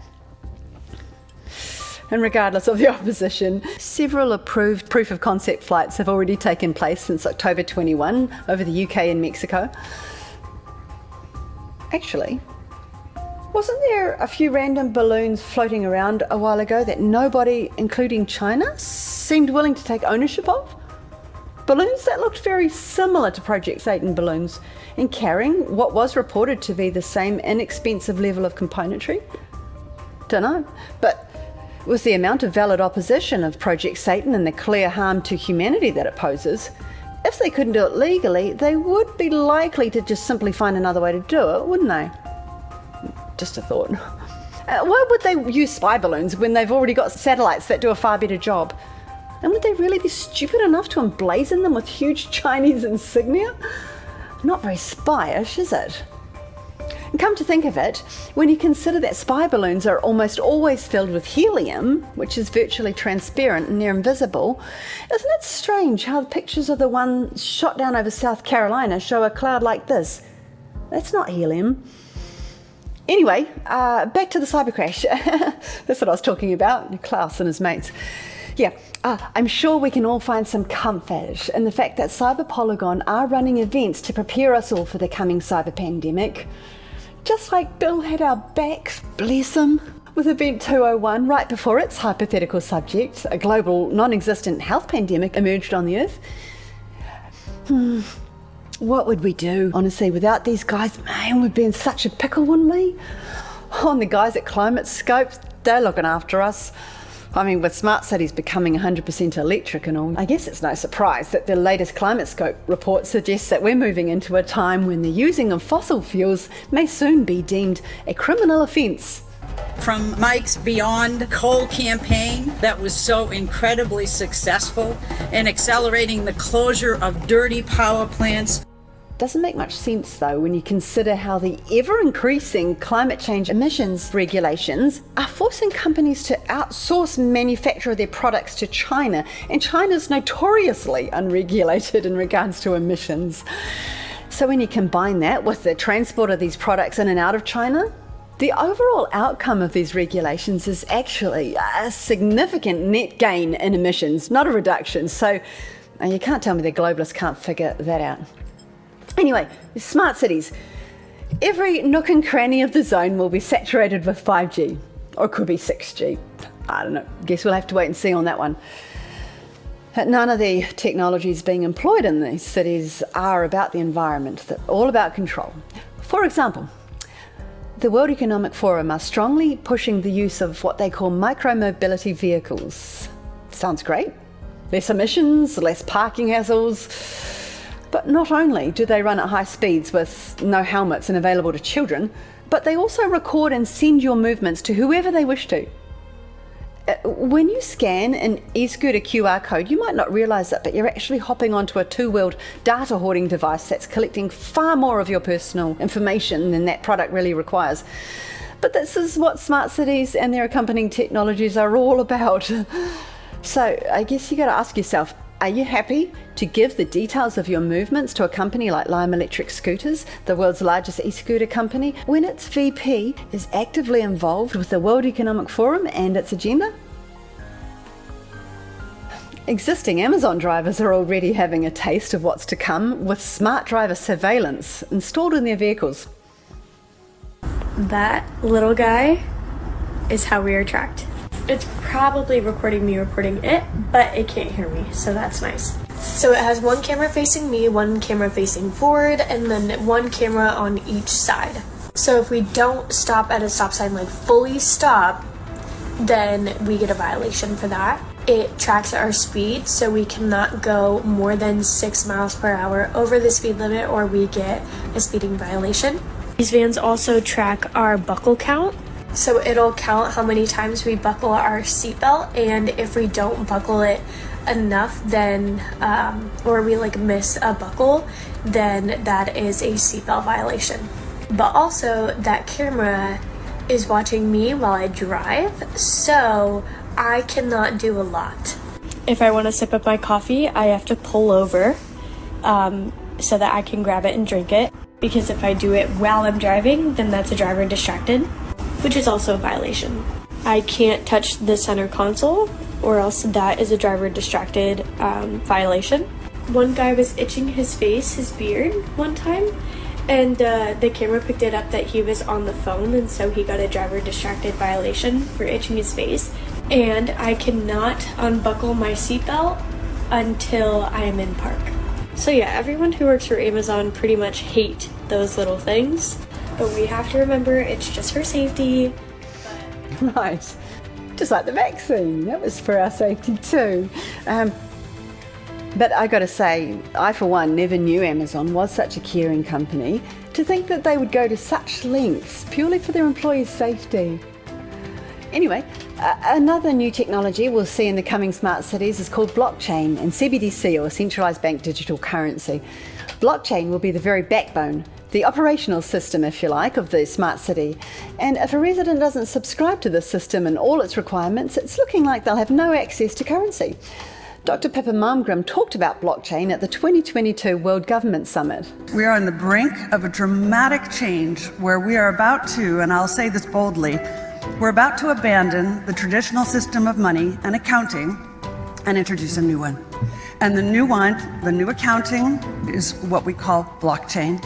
And regardless of the opposition, several approved proof of concept flights have already taken place since October 21 over the UK and Mexico. Actually, wasn't there a few random balloons floating around a while ago that nobody, including China, seemed willing to take ownership of? Balloons that looked very similar to Project Satan balloons and carrying what was reported to be the same inexpensive level of componentry? Don't know, but with the amount of valid opposition of Project Satan and the clear harm to humanity that it poses, if they couldn't do it legally, they would be likely to just simply find another way to do it, wouldn't they? Just a thought. Why would they use spy balloons when they've already got satellites that do a far better job? And would they really be stupid enough to emblazon them with huge Chinese insignia? Not very spyish, is it? And come to think of it, when you consider that spy balloons are almost always filled with helium, which is virtually transparent and near invisible, isn't it strange how the pictures of the one shot down over South Carolina show a cloud like this? That's not helium. Anyway, back to the cyber crash. That's what I was talking about, Klaus and his mates. Yeah, I'm sure we can all find some comfort in the fact that Cyber Polygon are running events to prepare us all for the coming cyber pandemic. Just like Bill had our backs, bless him, with Event 201 right before its hypothetical subject, a global non-existent health pandemic, emerged on the Earth. What would we do, honestly, without these guys? Man, we'd be in such a pickle, wouldn't we? Oh, and the guys at Climate Scope, they're looking after us. I mean, with smart cities becoming 100% electric and all, I guess it's no surprise that the latest Climate Scope report suggests that we're moving into a time when the using of fossil fuels may soon be deemed a criminal offence. From Mike's Beyond Coal campaign that was so incredibly successful in accelerating the closure of dirty power plants. Doesn't make much sense though when you consider how the ever-increasing climate change emissions regulations are forcing companies to outsource manufacture of their products to China, and China's notoriously unregulated in regards to emissions. So when you combine that with the transport of these products in and out of China, the overall outcome of these regulations is actually a significant net gain in emissions, not a reduction. So you can't tell me the globalists can't figure that out. Anyway, smart cities. Every nook and cranny of the zone will be saturated with 5G, or it could be 6G. I don't know. Guess we'll have to wait and see on that one. None of the technologies being employed in these cities are about the environment. They're all about control. For example, the World Economic Forum are strongly pushing the use of what they call micro-mobility vehicles. Sounds great. Less emissions, less parking hassles. But not only do they run at high speeds with no helmets and available to children, but they also record and send your movements to whoever they wish to. When you scan an e-scooter QR code, you might not realise that, but you're actually hopping onto a two-wheeled data hoarding device that's collecting far more of your personal information than that product really requires. But this is what smart cities and their accompanying technologies are all about. So I guess you got to ask yourself, are you happy to give the details of your movements to a company like Lime Electric Scooters, the world's largest e-scooter company, when its VP is actively involved with the World Economic Forum and its agenda? Existing Amazon drivers are already having a taste of what's to come with smart driver surveillance installed in their vehicles. That little guy is how we are tracked. It's probably recording me recording it, but it can't hear me, so that's nice. So it has one camera facing me, one camera facing forward, and then one camera on each side. So if we don't stop at a stop sign, like fully stop, then we get a violation for that. It tracks our speed, so we cannot go more than 6 miles per hour over the speed limit or we get a speeding violation. These vans also track our buckle count. So it'll count how many times we buckle our seatbelt, and if we don't buckle it enough, then or we miss a buckle, then that is a seatbelt violation. But also that camera is watching me while I drive, so I cannot do a lot. If I want to sip up my coffee, I have to pull over so that I can grab it and drink it, because if I do it while I'm driving, then that's a driver distracted, which is also a violation. I can't touch the center console, or else that is a driver distracted violation. One guy was itching his face, his beard, one time, and the camera picked it up that he was on the phone, and so he got a driver distracted violation for itching his face. And I cannot unbuckle my seatbelt until I am in park. So yeah, everyone who works for Amazon pretty much hate those little things, but we have to remember it's just for safety. Right. Just like the vaccine, that was for our safety too. But I gotta say, I for one never knew Amazon was such a caring company. To think that they would go to such lengths purely for their employees' safety. Anyway, another new technology we'll see in the coming smart cities is called blockchain and CBDC, or centralised bank digital currency. Blockchain will be the very backbone, the operational system, if you like, of the smart city. And if a resident doesn't subscribe to this system and all its requirements, it's looking like they'll have no access to currency. Dr. Pippa Malmgren talked about blockchain at the 2022 World Government Summit. We are on the brink of a dramatic change where we are about to, and I'll say this boldly, we're about to abandon the traditional system of money and accounting and introduce a new one. And the new accounting is what we call blockchain.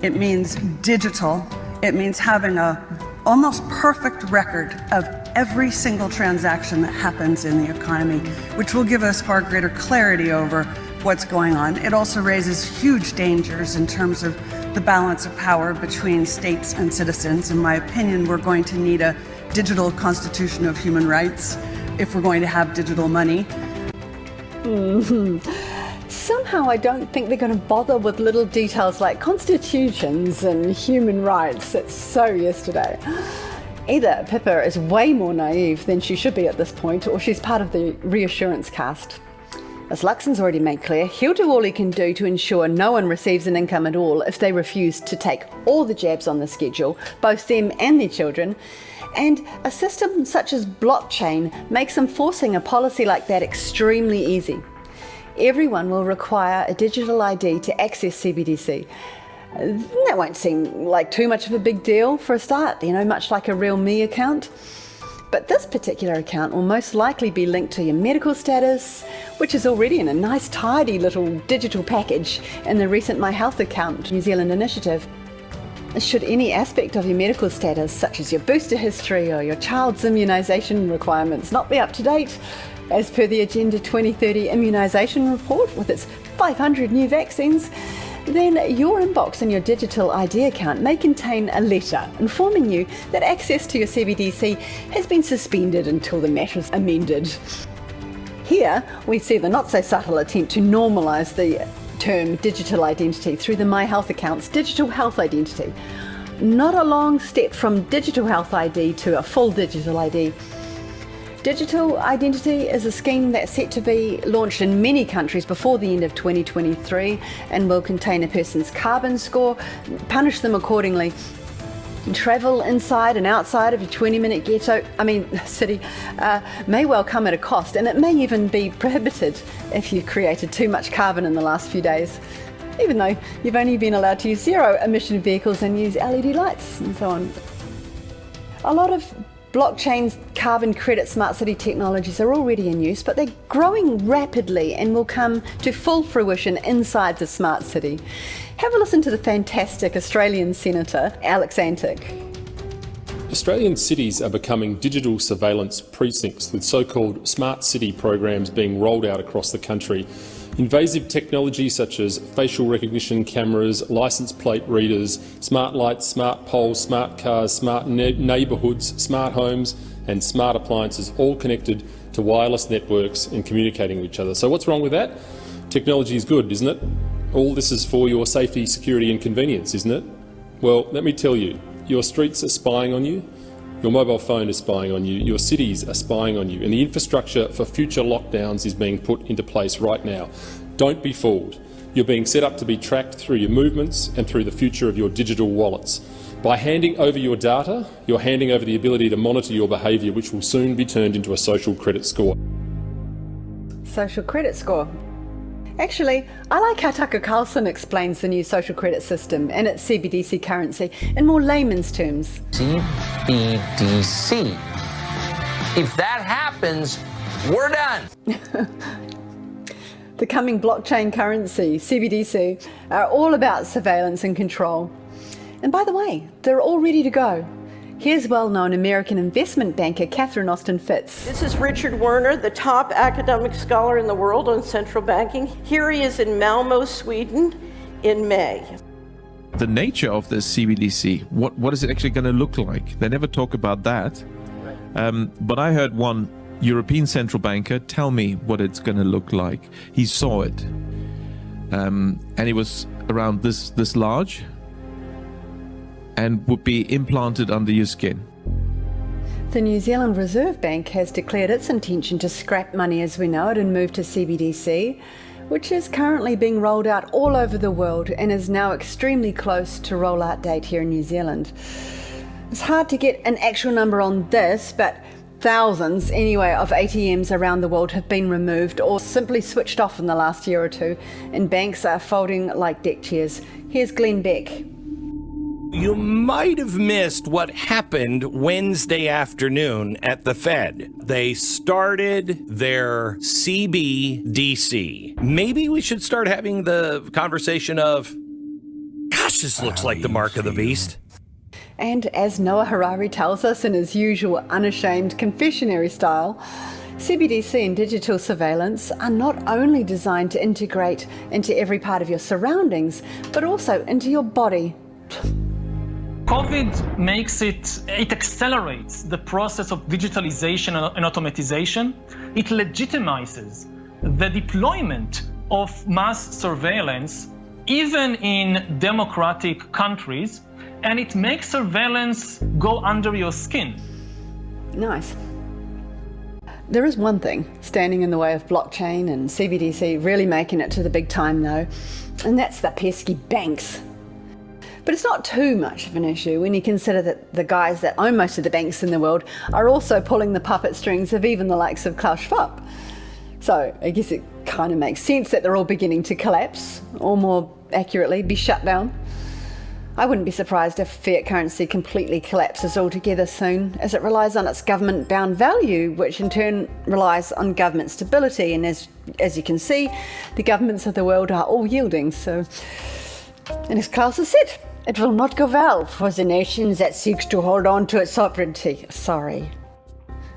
It means digital. It means having a almost perfect record of every single transaction that happens in the economy, which will give us far greater clarity over what's going on. It also raises huge dangers in terms of the balance of power between states and citizens. In my opinion, we're going to need a digital constitution of human rights if we're going to have digital money. Somehow I don't think they're going to bother with little details like constitutions and human rights. It's so yesterday. Either Pippa is way more naive than she should be at this point, or she's part of the reassurance cast. As Luxon's already made clear, he'll do all he can do to ensure no one receives an income at all if they refuse to take all the jabs on the schedule, both them and their children. And a system such as blockchain makes enforcing a policy like that extremely easy. Everyone will require a digital ID to access CBDC. That won't seem like too much of a big deal for a start, much like a real me account. But this particular account will most likely be linked to your medical status, which is already in a nice tidy little digital package in the recent My Health Account New Zealand initiative. Should any aspect of your medical status, such as your booster history or your child's immunisation requirements, not be up to date, as per the Agenda 2030 immunisation report with its 500 new vaccines, then your inbox in your digital ID account may contain a letter informing you that access to your CBDC has been suspended until the matter is amended. Here, we see the not-so-subtle attempt to normalise the term digital identity through the My Health Account's digital health identity. Not a long step from digital health ID to a full digital ID. Digital identity is a scheme that's set to be launched in many countries before the end of 2023 and will contain a person's carbon score, punish them accordingly. Travel inside and outside of your 20-minute city may well come at a cost, and it may even be prohibited if you've created too much carbon in the last few days, even though you've only been allowed to use zero-emission vehicles and use LED lights and so on. A lot of blockchain's carbon credit smart city technologies are already in use, but they're growing rapidly and will come to full fruition inside the smart city. Have a listen to the fantastic Australian Senator, Alex Antic. Australian cities are becoming digital surveillance precincts, with so-called smart city programs being rolled out across the country. Invasive technology such as facial recognition cameras, licence plate readers, smart lights, smart poles, smart cars, smart neighbourhoods, smart homes and smart appliances, all connected to wireless networks and communicating with each other. So what's wrong with that? Technology is good, isn't it? All this is for your safety, security and convenience, isn't it? Well, let me tell you, your streets are spying on you, your mobile phone is spying on you, your cities are spying on you, and the infrastructure for future lockdowns is being put into place right now. Don't be fooled. You're being set up to be tracked through your movements and through the future of your digital wallets. By handing over your data, you're handing over the ability to monitor your behaviour, which will soon be turned into a social credit score. Social credit score. Actually, I like how Tucker Carlson explains the new social credit system and its CBDC currency in more layman's terms. CBDC. If that happens, we're done. The coming blockchain currency, CBDC, are all about surveillance and control. And by the way, they're all ready to go. Here's well-known American investment banker Catherine Austin Fitts. This is Richard Werner, the top academic scholar in the world on central banking. Here he is in Malmo, Sweden in May. The nature of this CBDC, what is it actually going to look like? They never talk about that. But I heard one European central banker tell me what it's going to look like. He saw it. And it was around this large and would be implanted under your skin. The New Zealand Reserve Bank has declared its intention to scrap money as we know it and move to CBDC, which is currently being rolled out all over the world and is now extremely close to rollout date here in New Zealand. It's hard to get an actual number on this, but thousands, anyway, of ATMs around the world have been removed or simply switched off in the last year or two, and banks are folding like deck chairs. Here's Glenn Beck. You might have missed what happened Wednesday afternoon at the Fed. They started their CBDC. Maybe we should start having the conversation of, gosh, this looks like the mark of the beast. And as Noah Harari tells us in his usual unashamed confessionary style, CBDC and digital surveillance are not only designed to integrate into every part of your surroundings, but also into your body. COVID makes it accelerates the process of digitalization and automatization. It legitimizes the deployment of mass surveillance, even in democratic countries, and it makes surveillance go under your skin. Nice. There is one thing standing in the way of blockchain and CBDC really making it to the big time though, and that's the pesky banks. But it's not too much of an issue when you consider that the guys that own most of the banks in the world are also pulling the puppet strings of even the likes of Klaus Schwab. So I guess it kind of makes sense that they're all beginning to collapse, or more accurately, be shut down. I wouldn't be surprised if fiat currency completely collapses altogether soon, as it relies on its government-bound value, which in turn relies on government stability. And as you can see, the governments of the world are all yielding. So, and as Klaus has said, it will not go well for the nations that seeks to hold on to its sovereignty. Sorry,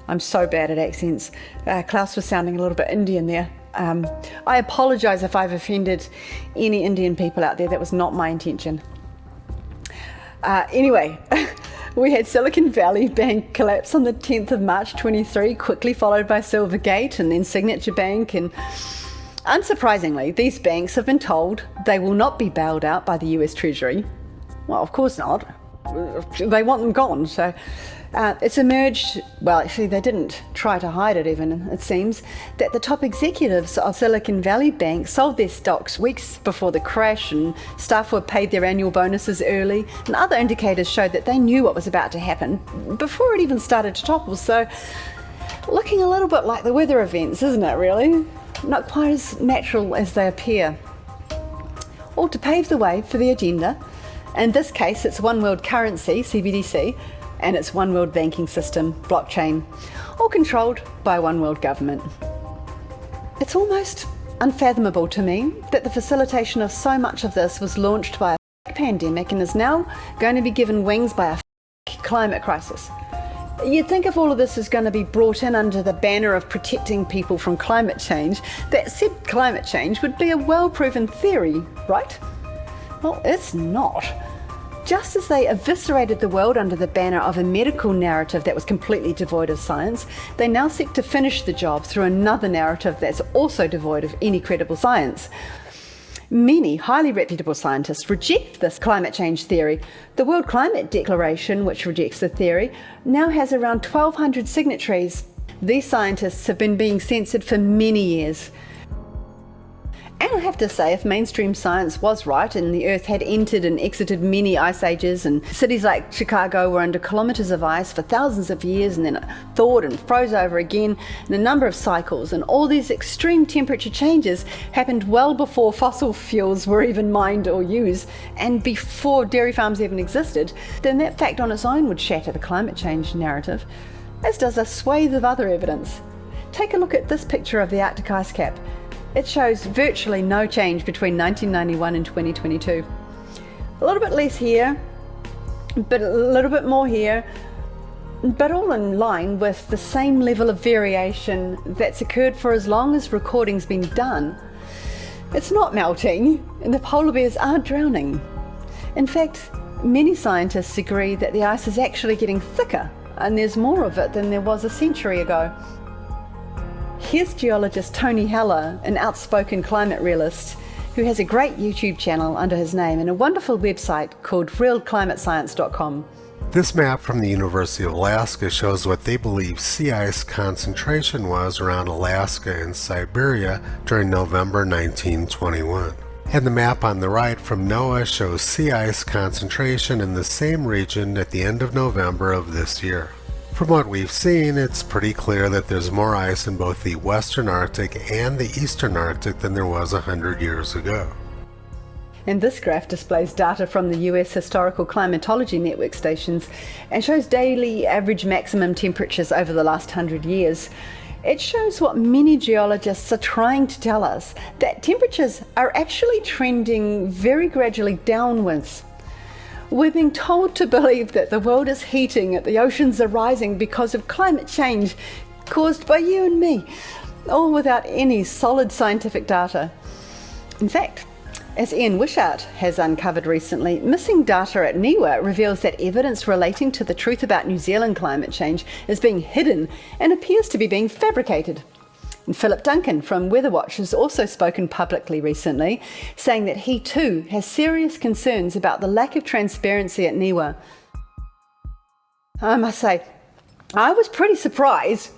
I'm so bad at accents. Klaus was sounding a little bit Indian there. I apologise if I've offended any Indian people out there. That was not my intention. Anyway, we had Silicon Valley Bank collapse on the 10th of March 23, quickly followed by Silvergate and then Signature Bank. And unsurprisingly, these banks have been told they will not be bailed out by the US Treasury. Well, of course not. They want them gone. So it's emerged, well, actually they didn't try to hide it even, it seems, that the top executives of Silicon Valley Bank sold their stocks weeks before the crash, and staff were paid their annual bonuses early, and other indicators showed that they knew what was about to happen before it even started to topple. So looking a little bit like the weather events, isn't it really? Not quite as natural as they appear. All to pave the way for the agenda. In this case, it's one world currency, CBDC, and it's one world banking system, blockchain, all controlled by one world government. It's almost unfathomable to me that the facilitation of so much of this was launched by a pandemic and is now going to be given wings by a climate crisis. You'd think if all of this is going to be brought in under the banner of protecting people from climate change, that said climate change would be a well-proven theory, right? Well, it's not. Just as they eviscerated the world under the banner of a medical narrative that was completely devoid of science, they now seek to finish the job through another narrative that's also devoid of any credible science. Many highly reputable scientists reject this climate change theory. The World Climate Declaration, which rejects the theory, now has around 1,200 signatories. These scientists have been being censored for many years. And I have to say, if mainstream science was right and the Earth had entered and exited many ice ages and cities like Chicago were under kilometres of ice for thousands of years and then it thawed and froze over again in a number of cycles, and all these extreme temperature changes happened well before fossil fuels were even mined or used and before dairy farms even existed, then that fact on its own would shatter the climate change narrative, as does a swathe of other evidence. Take a look at this picture of the Arctic ice cap. It shows virtually no change between 1991 and 2022. A little bit less here, but a little bit more here, but all in line with the same level of variation that's occurred for as long as recording's been done. It's not melting, and the polar bears aren't drowning. In fact, many scientists agree that the ice is actually getting thicker, and there's more of it than there was a century ago. Here's geologist Tony Heller, an outspoken climate realist, who has a great YouTube channel under his name and a wonderful website called realclimatescience.com. This map from the University of Alaska shows what they believe sea ice concentration was around Alaska and Siberia during November 1921. And the map on the right from NOAA shows sea ice concentration in the same region at the end of November of this year. From what we've seen, it's pretty clear that there's more ice in both the Western Arctic and the Eastern Arctic than there was 100 years ago. And this graph displays data from the US Historical Climatology Network stations and shows daily average maximum temperatures over the last 100 years. It shows what many geologists are trying to tell us, that temperatures are actually trending very gradually downwards. We're being told to believe that the world is heating, that the oceans are rising because of climate change caused by you and me, all without any solid scientific data. In fact, as Ian Wishart has uncovered recently, missing data at NIWA reveals that evidence relating to the truth about New Zealand climate change is being hidden and appears to be being fabricated. And Philip Duncan from Weatherwatch has also spoken publicly recently, saying that he too has serious concerns about the lack of transparency at NIWA. I must say, I was pretty surprised.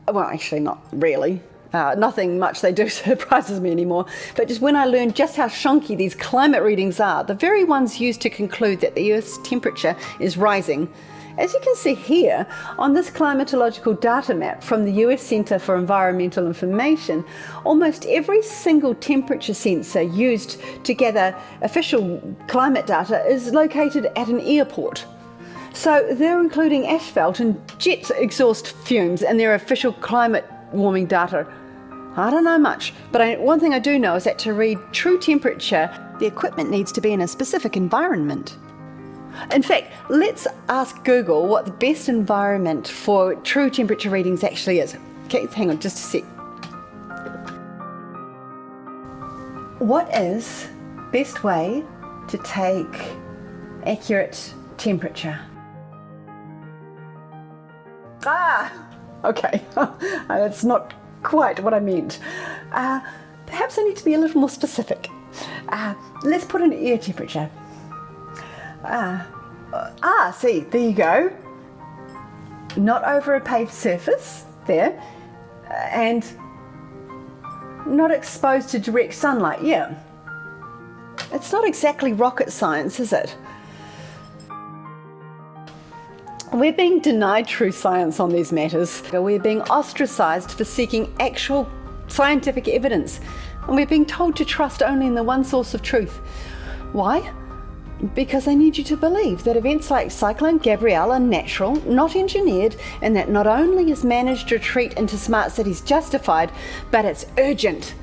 Well, actually not really. Nothing much they do surprises me anymore, but just when I learned just how shonky these climate readings are, the very ones used to conclude that the Earth's temperature is rising. As you can see here on this climatological data map from the US Centre for Environmental Information, almost every single temperature sensor used to gather official climate data is located at an airport. So they're including asphalt and jet exhaust fumes in their official climate warming data. I don't know much, but one thing I do know is that to read true temperature, the equipment needs to be in a specific environment. In fact, let's ask Google what the best environment for true temperature readings actually is. Okay, hang on just a sec. What is best way to take accurate temperature? Okay, that's not quite what I meant. Perhaps I need to be a little more specific. Let's put in air temperature. See, there you go. Not over a paved surface, there, and not exposed to direct sunlight, yeah. It's not exactly rocket science, is it? We're being denied true science on these matters. We're being ostracised for seeking actual scientific evidence, and we're being told to trust only in the one source of truth. Why? Because they need you to believe that events like Cyclone Gabrielle are natural, not engineered, and that not only is managed retreat into smart cities justified, but it's urgent.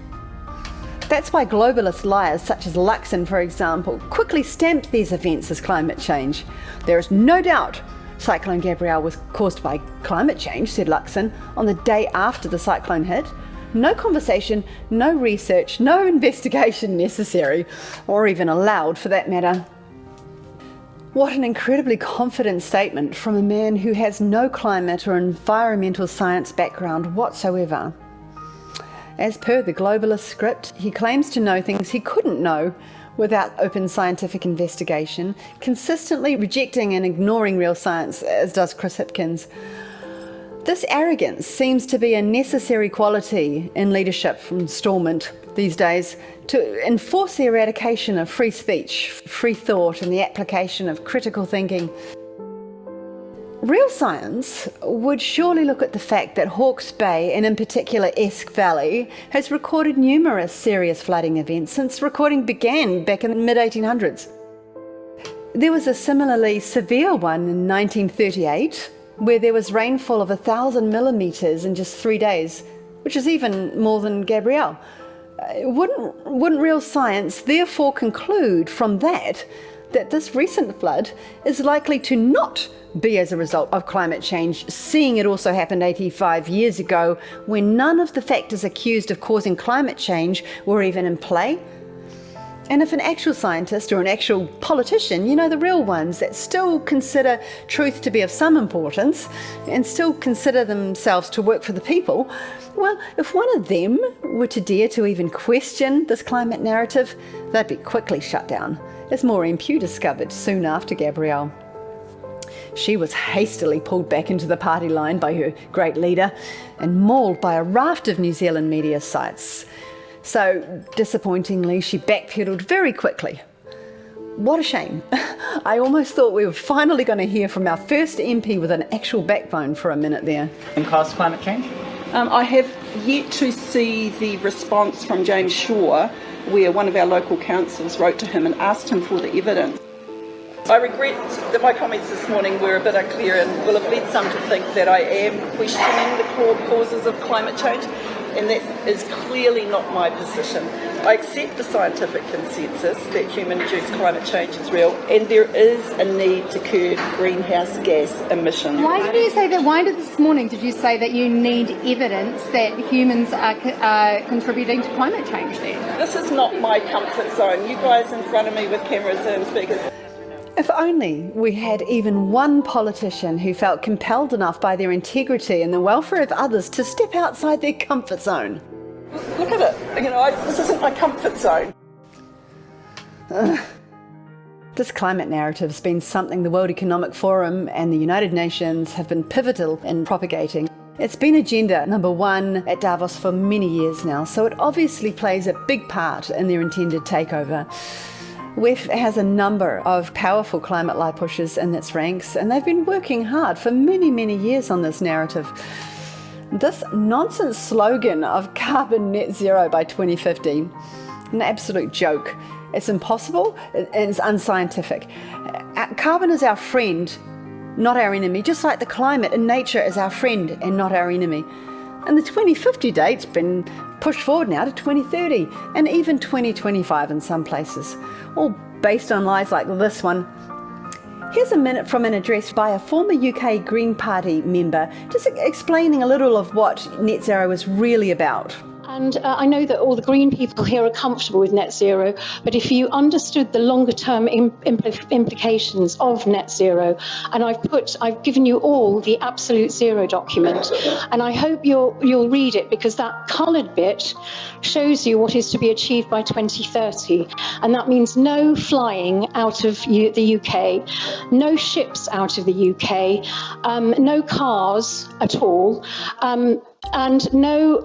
That's why globalist liars such as Luxon, for example, quickly stamped these events as climate change. There is no doubt Cyclone Gabrielle was caused by climate change, said Luxon, on the day after the cyclone hit. No conversation, no research, no investigation necessary, or even allowed for that matter. What an incredibly confident statement from a man who has no climate or environmental science background whatsoever. As per the globalist script, he claims to know things he couldn't know without open scientific investigation, consistently rejecting and ignoring real science, as does Chris Hipkins. This arrogance seems to be a necessary quality in leadership from Stormont these days to enforce the eradication of free speech, free thought, and the application of critical thinking. Real science would surely look at the fact that Hawke's Bay, and in particular Esk Valley, has recorded numerous serious flooding events since recording began back in the mid-1800s. There was a similarly severe one in 1938, where there was rainfall of 1,000 millimetres in just 3 days, which is even more than Gabrielle. Wouldn't real science therefore conclude from that this recent flood is likely to not be as a result of climate change, seeing it also happened 85 years ago when none of the factors accused of causing climate change were even in play? And if an actual scientist or an actual politician, the real ones that still consider truth to be of some importance and still consider themselves to work for the people, well, if one of them were to dare to even question this climate narrative, they'd be quickly shut down, as Maureen Pugh discovered soon after Gabrielle. She was hastily pulled back into the party line by her great leader and mauled by a raft of New Zealand media sites. So, disappointingly, she backpedaled very quickly. What a shame. I almost thought we were finally going to hear from our first MP with an actual backbone for a minute there. In class climate change? I have yet to see the response from James Shaw, where one of our local councils wrote to him and asked him for the evidence. I regret that my comments this morning were a bit unclear and will have led some to think that I am questioning the core causes of climate change, and that is clearly not my position. I accept the scientific consensus that human-induced climate change is real, and there is a need to curb greenhouse gas emissions. Why did you say that? Why did this morning did you say that you need evidence that humans are contributing to climate change then? This is not my comfort zone. You guys in front of me with cameras and speakers. If only we had even one politician who felt compelled enough by their integrity and the welfare of others to step outside their comfort zone. Look at it. This isn't my comfort zone. This climate narrative has been something the World Economic Forum and the United Nations have been pivotal in propagating. It's been agenda number one at Davos for many years now, so it obviously plays a big part in their intended takeover. WEF has a number of powerful climate lie pushers in its ranks, and they've been working hard for many, many years on this narrative. This nonsense slogan of carbon net zero by 2050, an absolute joke. It's impossible and it's unscientific. Carbon is our friend, not our enemy, just like the climate and nature is our friend and not our enemy. And the 2050 date's been pushed forward now to 2030 and even 2025 in some places, all based on lies like this one. Here's a minute from an address by a former UK Green Party member, just explaining a little of what net zero is really about. And I know that all the green people here are comfortable with net zero, but if you understood the longer term implications of net zero, and I've given you all the absolute zero document, and I hope you'll read it, because that coloured bit shows you what is to be achieved by 2030, and that means no flying out of the UK, no ships out of the UK, no cars at all. And no,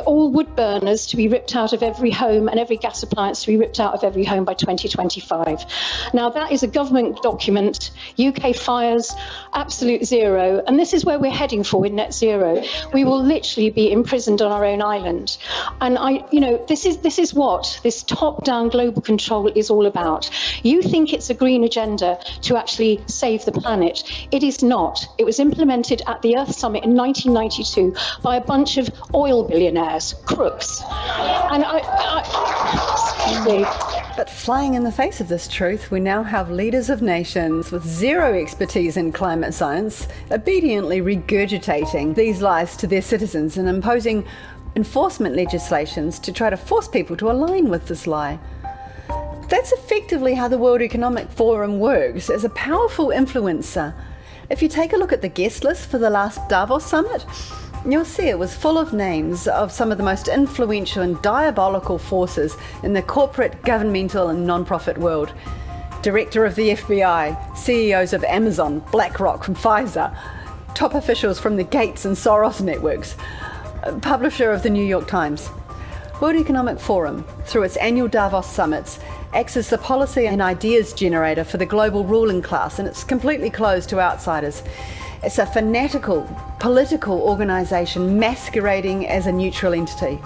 all wood burners to be ripped out of every home and every gas appliance to be ripped out of every home by 2025. Now, that is a government document, UK fires, absolute zero, and this is where we're heading for with net zero. We will literally be imprisoned on our own island. And this is what this top-down global control is all about. You think it's a green agenda to actually save the planet. It is not. It was implemented at the Earth Summit in 1992 by a bunch of oil billionaires, crooks. And But flying in the face of this truth, we now have leaders of nations with zero expertise in climate science obediently regurgitating these lies to their citizens and imposing enforcement legislations to try to force people to align with this lie. That's effectively how the World Economic Forum works, as a powerful influencer. If you take a look at the guest list for the last Davos summit, You'll see it was full of names of some of the most influential and diabolical forces in the corporate, governmental and non-profit world. Director of the FBI, CEOs of Amazon, BlackRock and Pfizer, top officials from the Gates and Soros networks, publisher of the New York Times. World Economic Forum, through its annual Davos summits, acts as the policy and ideas generator for the global ruling class, and it's completely closed to outsiders. It's a fanatical political organisation masquerading as a neutral entity.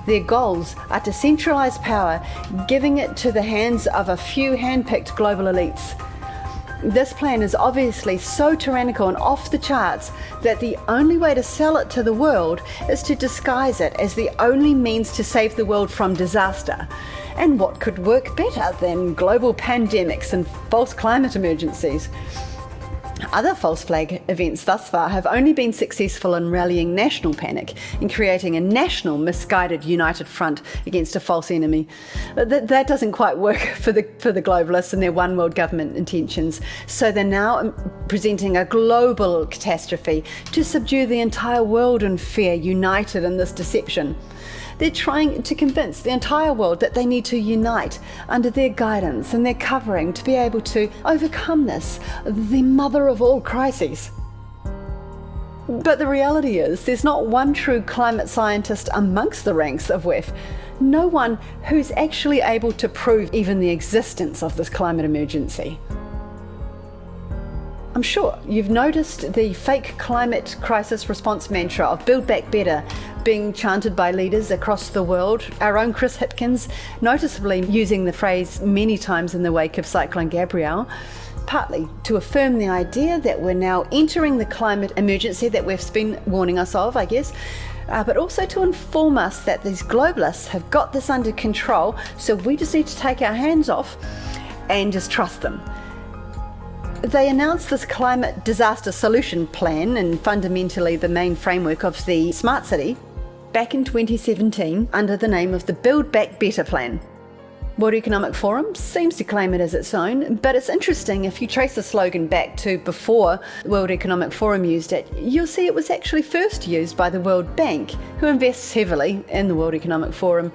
Their goals are to centralise power, giving it to the hands of a few hand-picked global elites. This plan is obviously so tyrannical and off the charts that the only way to sell it to the world is to disguise it as the only means to save the world from disaster. And what could work better than global pandemics and false climate emergencies? Other false flag events thus far have only been successful in rallying national panic and creating a national misguided united front against a false enemy. That doesn't quite work for the globalists and their one world government intentions. So they're now presenting a global catastrophe to subdue the entire world in fear, united in this deception. They're trying to convince the entire world that they need to unite under their guidance and their covering to be able to overcome this, the mother of all crises. But the reality is, there's not one true climate scientist amongst the ranks of WEF. No one who's actually able to prove even the existence of this climate emergency. I'm sure you've noticed the fake climate crisis response mantra of Build Back Better being chanted by leaders across the world. Our own Chris Hipkins noticeably using the phrase many times in the wake of Cyclone Gabrielle, partly to affirm the idea that we're now entering the climate emergency that we've been warning us of, I guess, but also to inform us that these globalists have got this under control, so we just need to take our hands off and just trust them. They announced this climate disaster solution plan, and fundamentally the main framework of the Smart City, back in 2017 under the name of the Build Back Better plan. World Economic Forum seems to claim it as its own, but it's interesting if you trace the slogan back to before World Economic Forum used it, you'll see it was actually first used by the World Bank, who invests heavily in the World Economic Forum.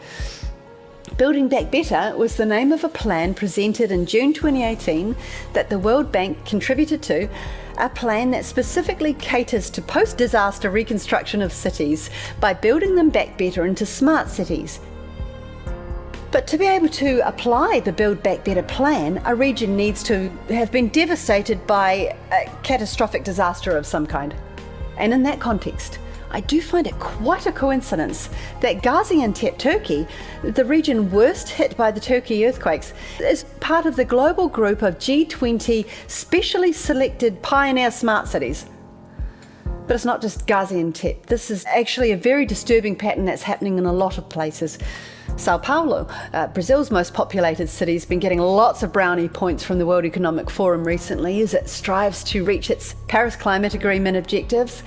Building Back Better was the name of a plan presented in June 2018 that the World Bank contributed to, a plan that specifically caters to post-disaster reconstruction of cities by building them back better into smart cities. But to be able to apply the Build Back Better plan, a region needs to have been devastated by a catastrophic disaster of some kind. And in that context, I do find it quite a coincidence that Gaziantep, Turkey, the region worst hit by the Turkey earthquakes, is part of the global group of G20 specially selected pioneer smart cities. But it's not just Gaziantep. This is actually a very disturbing pattern that's happening in a lot of places. Sao Paulo, Brazil's most populated city, has been getting lots of brownie points from the World Economic Forum recently as it strives to reach its Paris Climate Agreement objectives.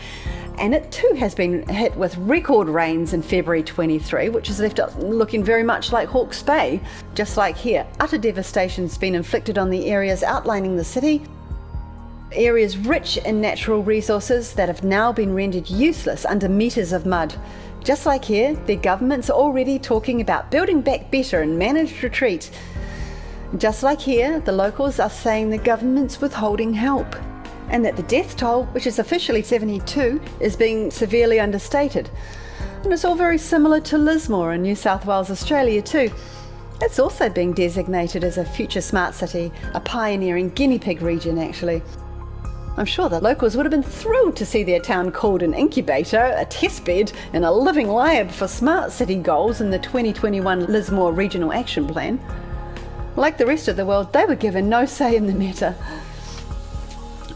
And it too has been hit with record rains in February 23, which has left it looking very much like Hawke's Bay. Just like here, utter devastation's been inflicted on the areas outlining the city, areas rich in natural resources that have now been rendered useless under metres of mud. Just like here, the government's already talking about building back better and managed retreat. Just like here, the locals are saying the government's withholding help, and that the death toll, which is officially 72, is being severely understated. And it's all very similar to Lismore in New South Wales, Australia too. It's also being designated as a future smart city, a pioneering guinea pig region actually. I'm sure the locals would have been thrilled to see their town called an incubator, a testbed, and a living lab for smart city goals in the 2021 Lismore Regional Action Plan. Like the rest of the world, they were given no say in the matter.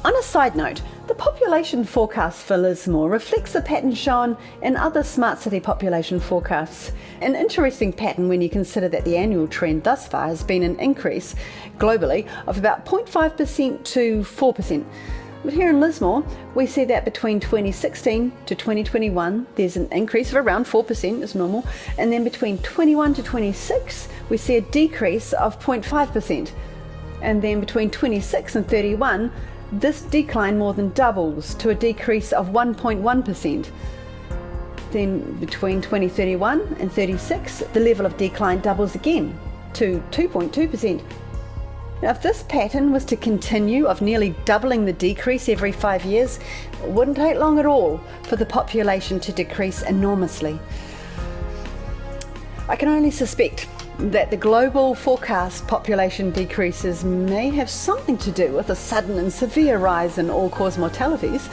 On a side note, the population forecast for Lismore reflects a pattern shown in other smart city population forecasts. An interesting pattern when you consider that the annual trend thus far has been an increase globally of about 0.5% to 4%. But here in Lismore, we see that between 2016 to 2021, there's an increase of around 4% as normal. And then between 21 to 26, we see a decrease of 0.5%. And then between 26 and 31, this decline more than doubles to a decrease of 1.1%. Then between 2031 and 36, the level of decline doubles again to 2.2%. Now, if this pattern was to continue of nearly doubling the decrease every 5 years, it wouldn't take long at all for the population to decrease enormously. I can only suspect that the global forecast population decreases may have something to do with a sudden and severe rise in all-cause mortalities,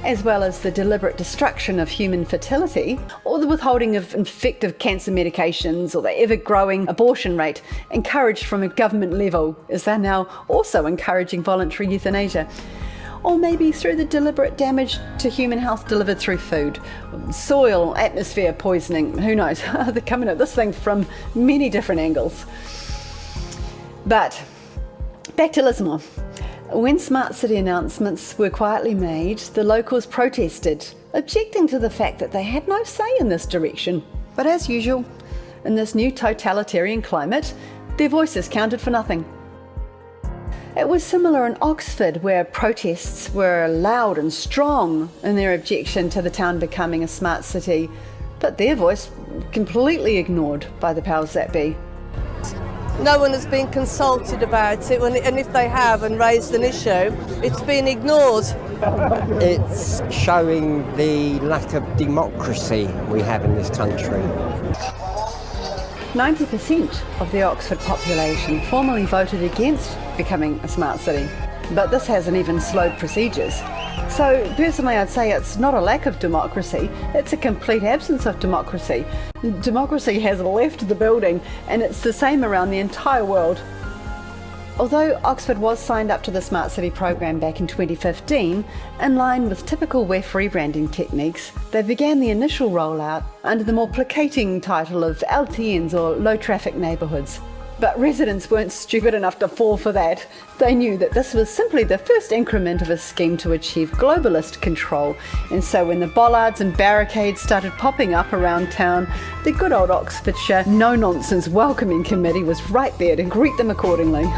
as well as the deliberate destruction of human fertility, or the withholding of effective cancer medications, or the ever-growing abortion rate encouraged from a government level, as they're now also encouraging voluntary euthanasia. Or maybe through the deliberate damage to human health delivered through food, soil, atmosphere poisoning, who knows? They're coming at this thing from many different angles. But back to Lismore. When smart city announcements were quietly made, the locals protested, objecting to the fact that they had no say in this direction. But as usual, in this new totalitarian climate, their voices counted for nothing. It was similar in Oxford, where protests were loud and strong in their objection to the town becoming a smart city, but their voice completely ignored by the powers that be. No one has been consulted about it, and if they have and raised an issue, it's been ignored. It's showing the lack of democracy we have in this country. 90% of the Oxford population formally voted against becoming a smart city, but this hasn't even slowed procedures. So personally, I'd say it's not a lack of democracy, it's a complete absence of democracy. Democracy has left the building, and it's the same around the entire world. Although Oxford was signed up to the Smart City program back in 2015, in line with typical WEF rebranding techniques, they began the initial rollout under the more placating title of LTNs, or low traffic neighbourhoods. But residents weren't stupid enough to fall for that. They knew that this was simply the first increment of a scheme to achieve globalist control. And so when the bollards and barricades started popping up around town, the good old Oxfordshire no-nonsense welcoming committee was right there to greet them accordingly.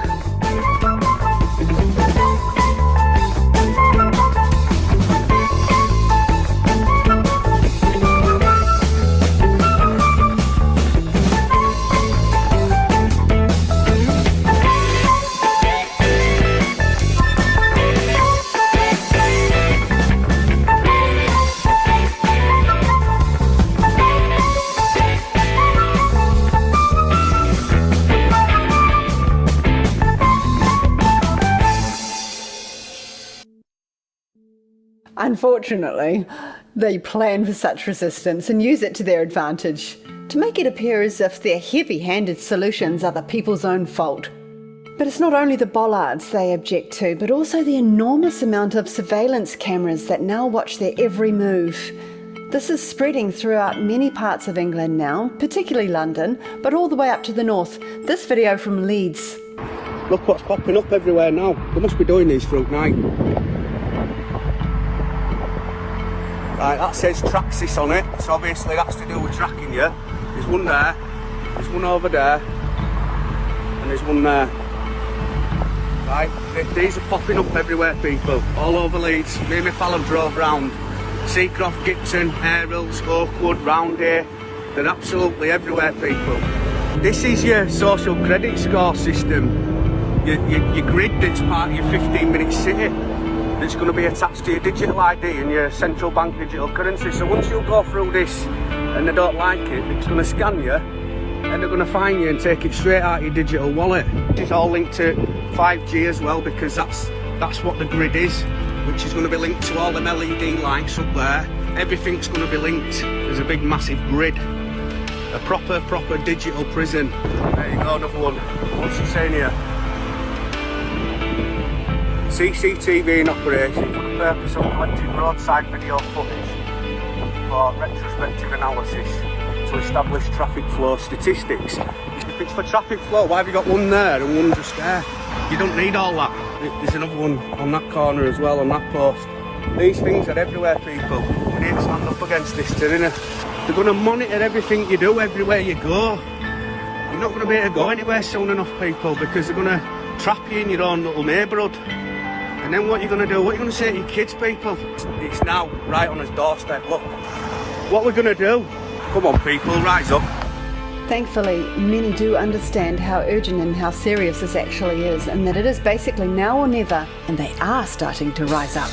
Unfortunately, they plan for such resistance and use it to their advantage, to make it appear as if their heavy-handed solutions are the people's own fault. But it's not only the bollards they object to, but also the enormous amount of surveillance cameras that now watch their every move. This is spreading throughout many parts of England now, particularly London, but all the way up to the north. This video from Leeds. Look what's popping up everywhere now. They must be doing these through night. Right, that says Traxis on it, so obviously that's to do with tracking you. There's one there, there's one over there, and there's one there. Right, these are popping up everywhere, people, all over Leeds. Me and my fella drove round. Seacroft, Gibson, Airhills, Oakwood, round here. They're absolutely everywhere, people. This is your social credit score system. Your grid that's part of your 15-minute city. It's going to be attached to your digital ID and your central bank digital currency. So once you go through this and they don't like it, it's going to scan you and they're going to find you and take it straight out of your digital wallet. It's all linked to 5G as well, because that's what the grid is, which is going to be linked to all them LED lights up there. Everything's going to be linked. There's a big massive grid. A proper digital prison. There you go, another one. What's it saying here? CCTV in operation for the purpose of collecting roadside video footage for retrospective analysis to establish traffic flow statistics. If it's for traffic flow, why have you got one there and one just there? You don't need all that. There's another one on that corner as well, on that post. These things are everywhere, people. We need to stand up against this tyranny. They're going to monitor everything you do everywhere you go. You're not going to be able to go anywhere soon enough, people, because they're going to trap you in your own little neighbourhood. And then what are you going to do? What are you going to say to your kids, people? It's now right on his doorstep, look. What we're going to do? Come on, people, rise up. Thankfully, many do understand how urgent and how serious this actually is, and that it is basically now or never, and they are starting to rise up.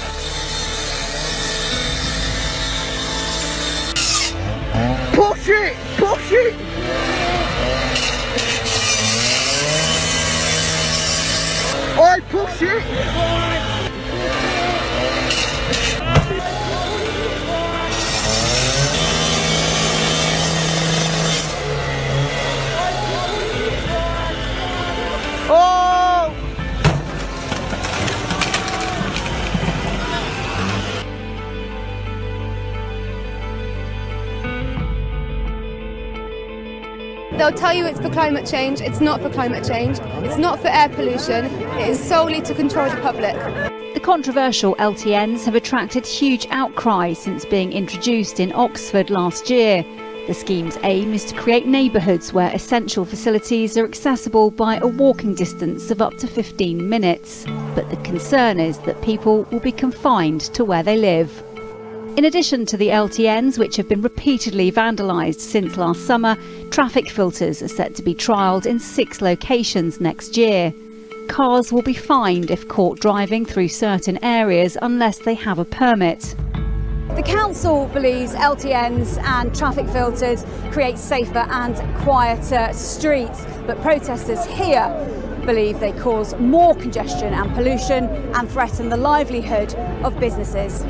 Push it! Push it! I push it! Oh! They'll tell you it's for climate change. It's not for climate change. It's not for air pollution. It is solely to control the public. The controversial LTNs have attracted huge outcry since being introduced in Oxford last year. The scheme's aim is to create neighbourhoods where essential facilities are accessible by a walking distance of up to 15 minutes. But the concern is that people will be confined to where they live. In addition to the LTNs, which have been repeatedly vandalised since last summer, traffic filters are set to be trialled in 6 locations next year. Cars will be fined if caught driving through certain areas unless they have a permit. The council believes LTNs and traffic filters create safer and quieter streets, but protesters here believe they cause more congestion and pollution and threaten the livelihood of businesses.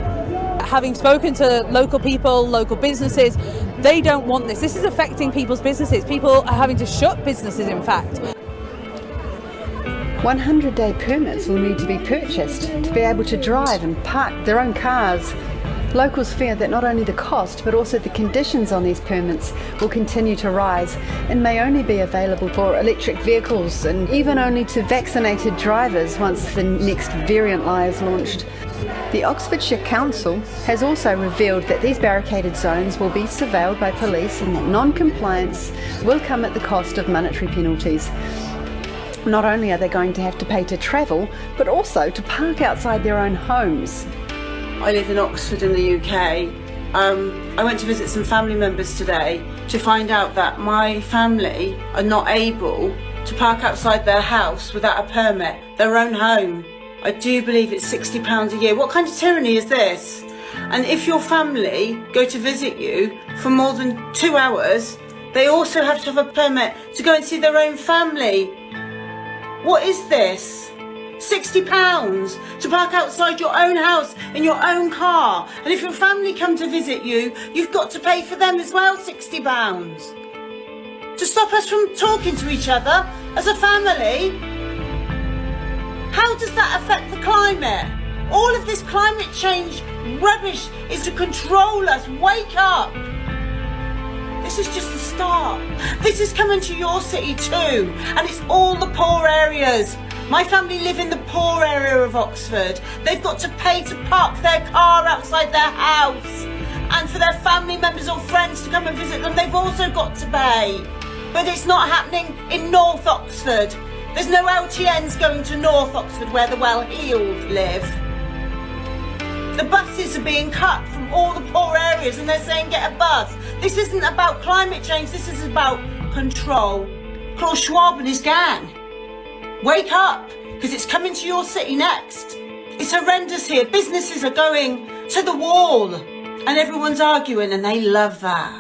Having spoken to local people, local businesses, they don't want this. This is affecting people's businesses. People are having to shut businesses, in fact. 100-day permits will need to be purchased to be able to drive and park their own cars. Locals fear that not only the cost but also the conditions on these permits will continue to rise and may only be available for electric vehicles and even only to vaccinated drivers once the next variant lie is launched. The Oxfordshire Council has also revealed that these barricaded zones will be surveilled by police and that non-compliance will come at the cost of monetary penalties. Not only are they going to have to pay to travel, but also to park outside their own homes. I live in Oxford in the UK. I went to visit some family members today to find out that my family are not able to park outside their house without a permit, their own home. I do believe it's £60 a year. What kind of tyranny is this? And if your family go to visit you for more than 2 hours, they also have to have a permit to go and see their own family. What is this? £60 to park outside your own house in your own car. And if your family come to visit you, you've got to pay for them as well, £60. To stop us from talking to each other as a family. How does that affect the climate? All of this climate change rubbish is to control us. Wake up! This is just the start. This is coming to your city too, and it's all the poor areas. My family live in the poor area of Oxford. They've got to pay to park their car outside their house. And for their family members or friends to come and visit them, they've also got to pay. But it's not happening in North Oxford. There's no LTNs going to North Oxford where the well-heeled live. The buses are being cut from all the poor areas and they're saying get a bus. This isn't about climate change, this is about control. Klaus Schwab and his gang. Wake up, because it's coming to your city next. It's horrendous here. Businesses are going to the wall and everyone's arguing and they love that.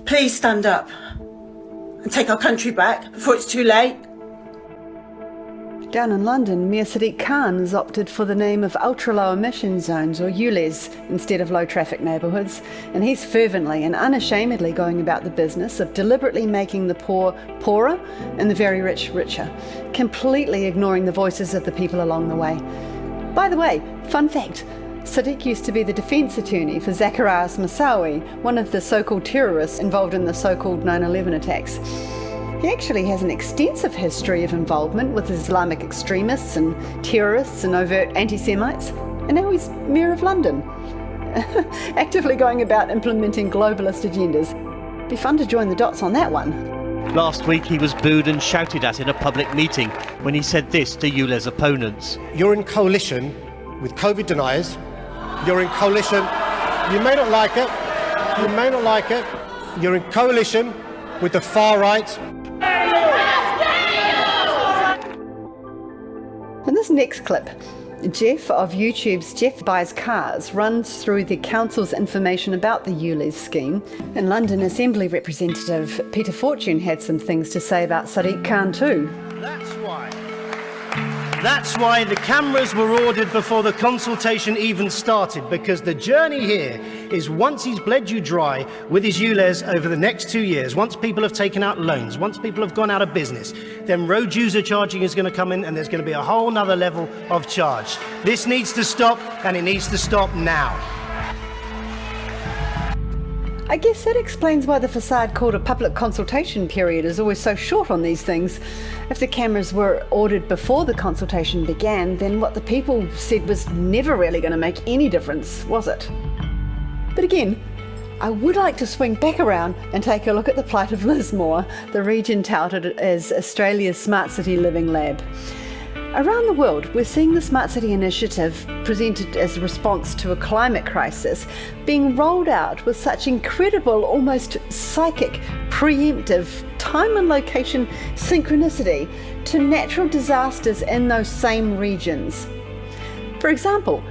Please stand up and take our country back before it's too late. Down in London, Mayor Sadiq Khan has opted for the name of ultra-low emission zones, or ULEZ, instead of low traffic neighbourhoods, and he's fervently and unashamedly going about the business of deliberately making the poor poorer and the very rich richer, completely ignoring the voices of the people along the way. By the way, fun fact, Sadiq used to be the defence attorney for Zacarias Moussaoui, one of the so-called terrorists involved in the so-called 9/11 attacks. He actually has an extensive history of involvement with Islamic extremists and terrorists and overt anti-Semites, and now he's Mayor of London, actively going about implementing globalist agendas. Be fun to join the dots on that one. Last week he was booed and shouted at in a public meeting when he said this to ULEZ opponents. You're in coalition with COVID deniers. You're in coalition, you may not like it, You may not like it. You're in coalition with the far right. In this next clip, Jeff of YouTube's Jeff Buys Cars runs through the council's information about the ULEZ scheme, and London Assembly representative Peter Fortune had some things to say about Sadiq Khan too. That's why the cameras were ordered before the consultation even started, because the journey here is once he's bled you dry with his ULEZ over the next 2 years, once people have taken out loans, once people have gone out of business, then road user charging is going to come in and there's going to be a whole nother level of charge. This needs to stop, and it needs to stop now. I guess that explains why the facade called a public consultation period is always so short on these things. If the cameras were ordered before the consultation began, then what the people said was never really going to make any difference, was it? But again, I would like to swing back around and take a look at the plight of Lismore, the region touted as Australia's Smart City Living Lab. Around the world, we're seeing the Smart City initiative, presented as a response to a climate crisis, being rolled out with such incredible, almost psychic, preemptive time and location synchronicity to natural disasters in those same regions. For example,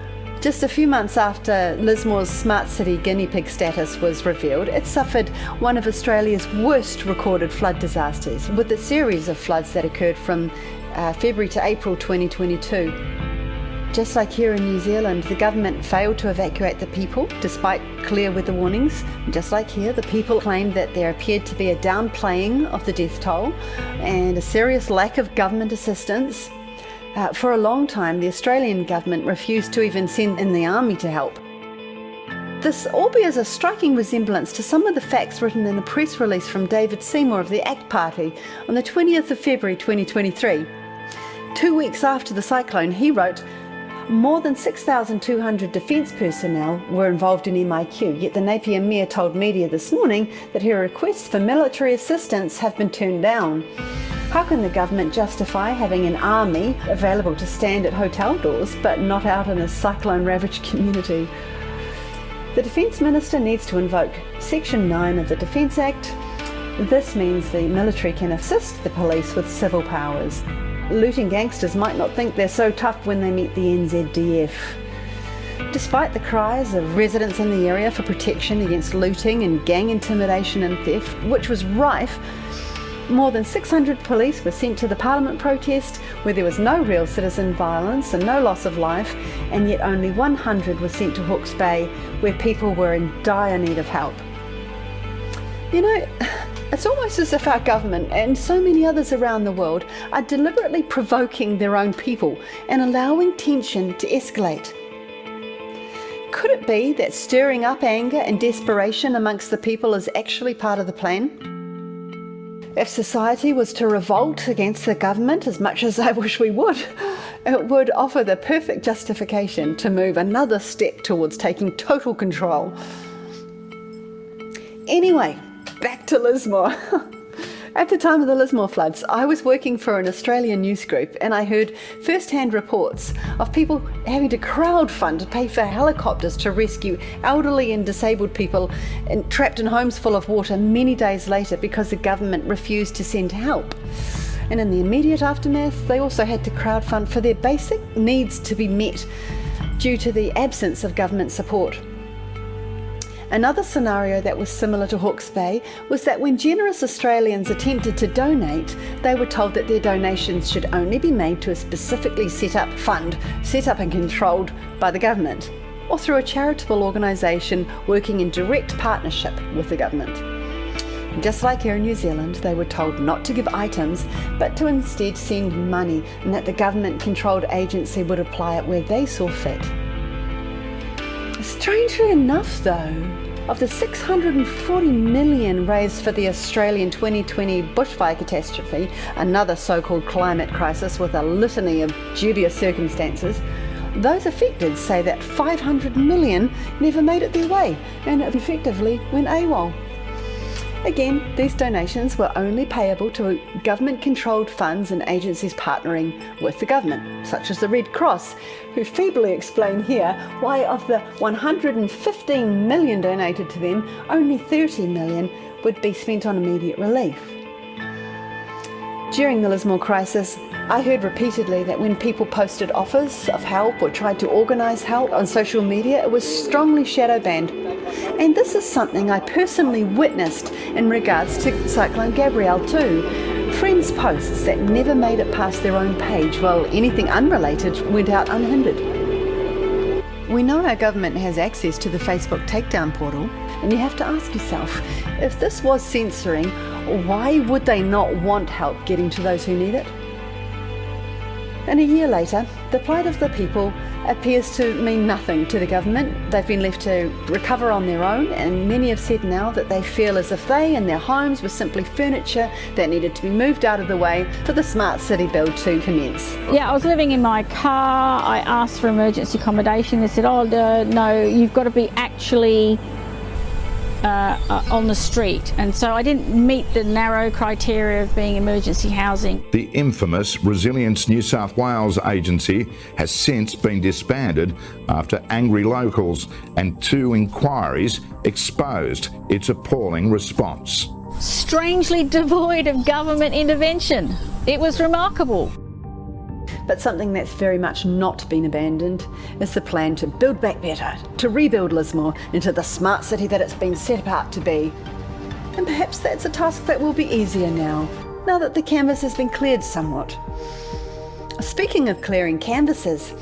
just a few months after Lismore's Smart City guinea pig status was revealed, it suffered one of Australia's worst recorded flood disasters, with a series of floods that occurred from February to April 2022. Just like here in New Zealand, the government failed to evacuate the people despite clear weather warnings. Just like here, the people claimed that there appeared to be a downplaying of the death toll and a serious lack of government assistance. For a long time, the Australian government refused to even send in the army to help. This all bears a striking resemblance to some of the facts written in a press release from David Seymour of the ACT Party on the 20th of February 2023. 2 weeks after the cyclone, he wrote, "More than 6,200 defence personnel were involved in MIQ, yet the Napier Mayor told media this morning that her requests for military assistance have been turned down. How can the government justify having an army available to stand at hotel doors but not out in a cyclone-ravaged community?" The Defence Minister needs to invoke Section 9 of the Defence Act. This means the military can assist the police with civil powers. Looting gangsters might not think they're so tough when they meet the NZDF. Despite the cries of residents in the area for protection against looting and gang intimidation and theft, which was rife, more than 600 police were sent to the Parliament protest, where there was no real citizen violence and no loss of life, and yet only 100 were sent to Hawke's Bay, where people were in dire need of help. You know, it's almost as if our government and so many others around the world are deliberately provoking their own people and allowing tension to escalate. Could it be that stirring up anger and desperation amongst the people is actually part of the plan? If society was to revolt against the government, as much as I wish we would, it would offer the perfect justification to move another step towards taking total control. Anyway, back to Lismore. At the time of the Lismore floods, I was working for an Australian news group, and I heard first-hand reports of people having to crowdfund to pay for helicopters to rescue elderly and disabled people trapped in homes full of water many days later because the government refused to send help. And in the immediate aftermath, they also had to crowdfund for their basic needs to be met due to the absence of government support. Another scenario that was similar to Hawke's Bay was that when generous Australians attempted to donate, they were told that their donations should only be made to a specifically set up fund, set up and controlled by the government, or through a charitable organisation working in direct partnership with the government. Just like here in New Zealand, they were told not to give items, but to instead send money, and that the government-controlled agency would apply it where they saw fit. Strangely enough though, of the 640 million raised for the Australian 2020 bushfire catastrophe, another so-called climate crisis with a litany of dubious circumstances, those affected say that 500 million never made it their way and effectively went AWOL. Again, these donations were only payable to government-controlled funds and agencies partnering with the government, such as the Red Cross, who feebly explain here why of the 115 million donated to them, only 30 million would be spent on immediate relief. During the Lismore crisis, I heard repeatedly that when people posted offers of help or tried to organise help on social media, it was strongly shadow banned. And this is something I personally witnessed in regards to Cyclone Gabrielle too. Friends' posts that never made it past their own page, while anything unrelated went out unhindered. We know our government has access to the Facebook takedown portal, and you have to ask yourself, if this was censoring, why would they not want help getting to those who need it? And a year later, the plight of the people appears to mean nothing to the government. They've been left to recover on their own, and many have said now that they feel as if they and their homes were simply furniture that needed to be moved out of the way for the smart city build to commence. Yeah, I was living in my car. I asked for emergency accommodation. They said, oh, no, you've got to be actually on the street, and so I didn't meet the narrow criteria of being emergency housing. The infamous Resilience New South Wales agency has since been disbanded after angry locals and 2 inquiries exposed its appalling response. Strangely devoid of government intervention. It was remarkable. But something that's very much not been abandoned is the plan to build back better, to rebuild Lismore into the smart city that it's been set apart to be. And perhaps that's a task that will be easier now that the canvas has been cleared somewhat. Speaking of clearing canvases,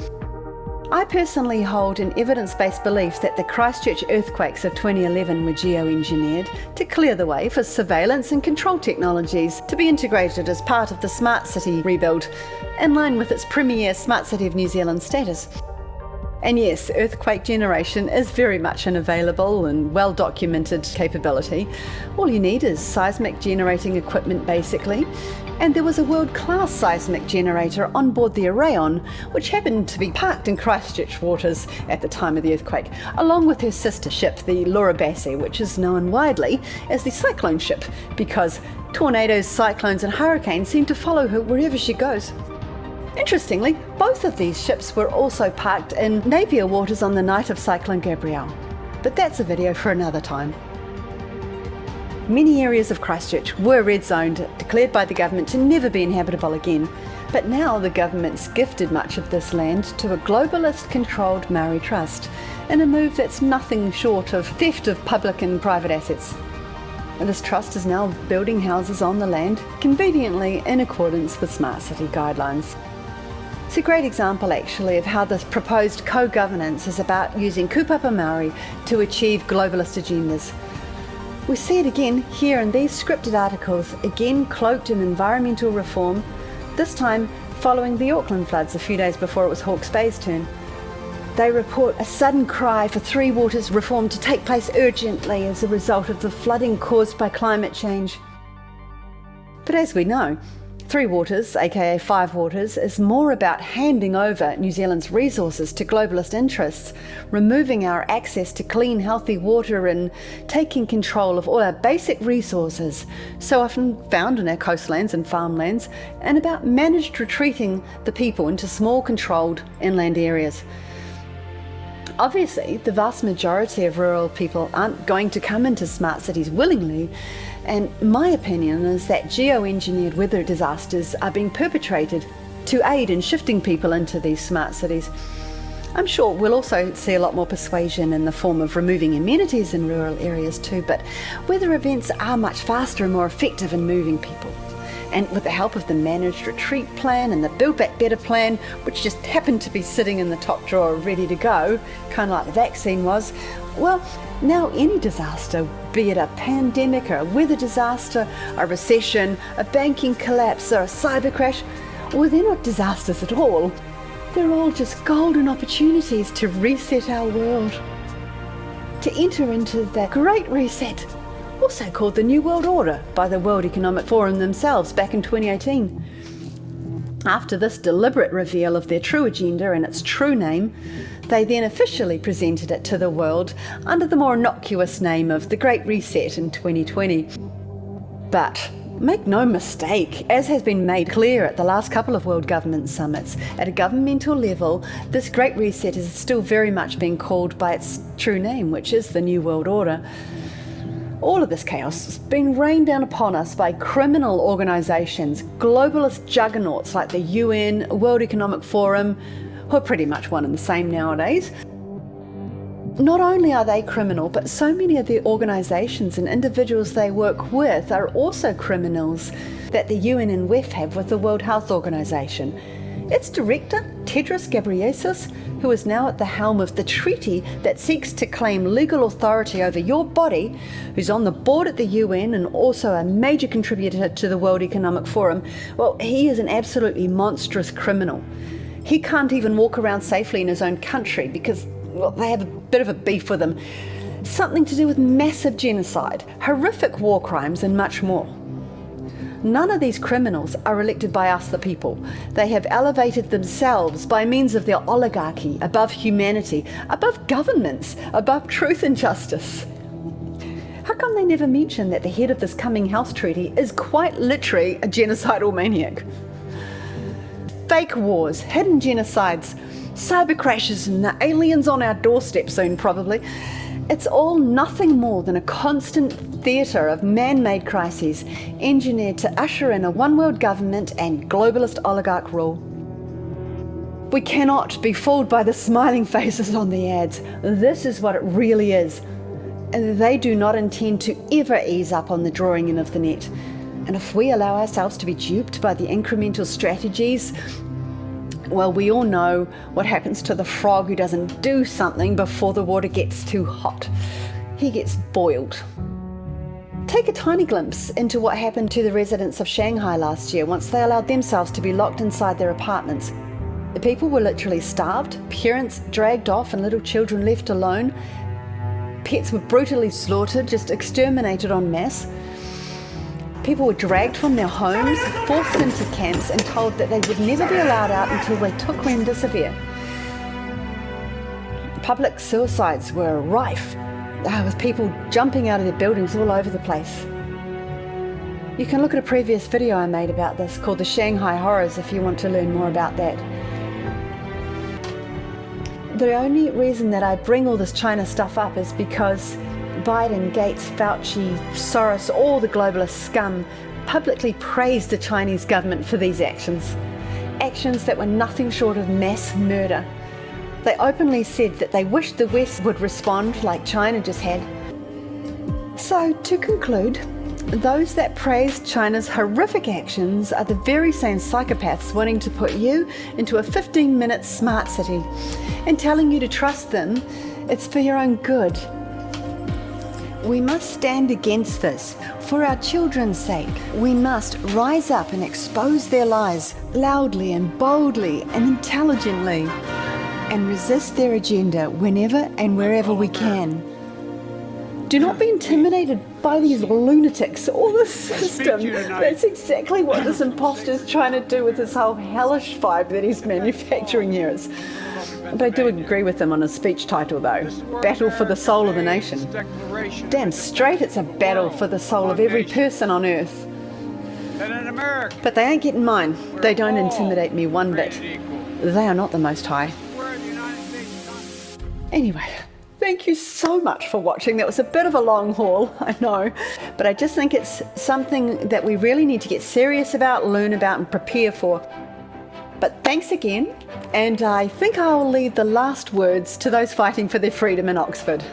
I personally hold an evidence-based belief that the Christchurch earthquakes of 2011 were geoengineered to clear the way for surveillance and control technologies to be integrated as part of the smart city rebuild, in line with its premier Smart City of New Zealand status. And yes, earthquake generation is very much an available and well-documented capability. All you need is seismic generating equipment basically, and there was a world-class seismic generator on board the Vaillant, which happened to be parked in Christchurch waters at the time of the earthquake, along with her sister ship, the Lorabassi, which is known widely as the cyclone ship, because tornadoes, cyclones and hurricanes seem to follow her wherever she goes. Interestingly, both of these ships were also parked in Napier waters on the night of Cyclone Gabrielle, but that's a video for another time. Many areas of Christchurch were red zoned, declared by the government to never be inhabitable again, but now the government's gifted much of this land to a globalist-controlled Maori trust, in a move that's nothing short of theft of public and private assets. And this trust is now building houses on the land, conveniently in accordance with Smart City guidelines. It's a great example actually of how this proposed co-governance is about using kupapa Maori to achieve globalist agendas. We see it again here in these scripted articles, again cloaked in environmental reform, this time following the Auckland floods a few days before it was Hawke's Bay's turn. They report a sudden cry for Three Waters reform to take place urgently as a result of the flooding caused by climate change. But as we know, Three Waters, aka Five Waters, is more about handing over New Zealand's resources to globalist interests, removing our access to clean, healthy water and taking control of all our basic resources, so often found in our coastlands and farmlands, and about managed retreating the people into small, controlled inland areas. Obviously, the vast majority of rural people aren't going to come into smart cities willingly, and my opinion is that geoengineered weather disasters are being perpetrated to aid in shifting people into these smart cities. I'm sure we'll also see a lot more persuasion in the form of removing amenities in rural areas too, but weather events are much faster and more effective in moving people. And with the help of the Managed Retreat Plan and the Build Back Better Plan, which just happened to be sitting in the top drawer ready to go, kind of like the vaccine was, well, now any disaster, be it a pandemic or a weather disaster, a recession, a banking collapse or a cyber crash, well, they're not disasters at all. They're all just golden opportunities to reset our world, to enter into that great reset, also called the New World Order by the World Economic Forum themselves back in 2018. After this deliberate reveal of their true agenda and its true name, They then officially presented it to the world under the more innocuous name of the Great Reset in 2020. But make no mistake, as has been made clear at the last couple of World Government Summits, at a governmental level, this Great Reset is still very much being called by its true name, which is the New World Order. All of this chaos has been rained down upon us by criminal organisations, globalist juggernauts like the UN, World Economic Forum, who are pretty much one and the same nowadays. Not only are they criminal, but so many of the organisations and individuals they work with are also criminals that the UN and WEF have with the World Health Organization. Its director, Tedros Ghebreyesus, who is now at the helm of the treaty that seeks to claim legal authority over your body, who's on the board at the UN and also a major contributor to the World Economic Forum, well, he is an absolutely monstrous criminal. He can't even walk around safely in his own country because, well, they have a bit of a beef with him. Something to do with massive genocide, horrific war crimes, and much more. None of these criminals are elected by us, the people. They have elevated themselves by means of their oligarchy above humanity, above governments, above truth and justice. How come they never mention that the head of this coming health treaty is quite literally a genocidal maniac? Fake wars, hidden genocides, cyber crashes, and the aliens on our doorstep soon, probably. It's all nothing more than a constant theatre of man-made crises engineered to usher in a one-world government and globalist oligarch rule. We cannot be fooled by the smiling faces on the ads. This is what it really is. And they do not intend to ever ease up on the drawing in of the net. And if we allow ourselves to be duped by the incremental strategies, well, we all know what happens to the frog who doesn't do something before the water gets too hot. He gets boiled. Take a tiny glimpse into what happened to the residents of Shanghai last year once they allowed themselves to be locked inside their apartments. The people were literally starved, parents dragged off and little children left alone. Pets were brutally slaughtered, just exterminated en masse. People were dragged from their homes, forced into camps and told that they would never be allowed out until they took remdesivir. Public suicides were rife, with people jumping out of their buildings all over the place. You can look at a previous video I made about this called The Shanghai Horrors if you want to learn more about that. The only reason that I bring all this China stuff up is because Biden, Gates, Fauci, Soros, all the globalist scum publicly praised the Chinese government for these actions. Actions that were nothing short of mass murder. They openly said that they wished the West would respond like China just had. So, to conclude, those that praise China's horrific actions are the very same psychopaths wanting to put you into a 15-minute smart city and telling you to trust them. It's for your own good. We must stand against this. For our children's sake, we must rise up and expose their lies loudly and boldly and intelligently, and resist their agenda whenever and wherever we can. Do not be intimidated by these lunatics or the system. That's exactly what this imposter's trying to do with this whole hellish vibe that he's manufacturing here. But I do agree with him on his speech title though, Battle for the Soul of the Nation. Damn straight it's a battle for the soul of every person on earth. But they ain't getting mine. They don't intimidate me one bit. They are not the Most High. Anyway, thank you so much for watching. That was a bit of a long haul, I know. But I just think it's something that we really need to get serious about, learn about and prepare for. But thanks again, and I think I'll leave the last words to those fighting for their freedom in Oxford.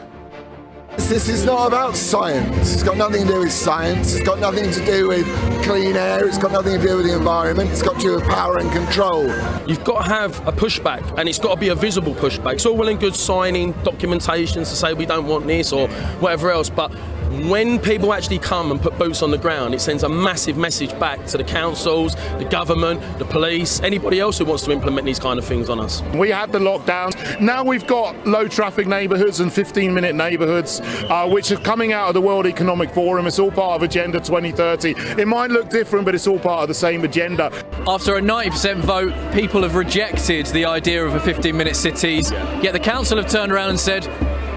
This is not about science. It's got nothing to do with science. It's got nothing to do with clean air. It's got nothing to do with the environment. It's got to do with power and control. You've got to have a pushback, and it's got to be a visible pushback. It's all well and good signing documentations to say we don't want this or whatever else, but When people actually come and put boots on the ground, it sends a massive message back to the councils, the government, the police, anybody else who wants to implement these kind of things on us. We had the lockdowns. Now we've got low traffic neighbourhoods and 15-minute neighbourhoods, which are coming out of the World Economic Forum. It's all part of Agenda 2030. It might look different, but it's all part of the same agenda. After a 90% vote, people have rejected the idea of a 15-minute cities, yet the council have turned around and said,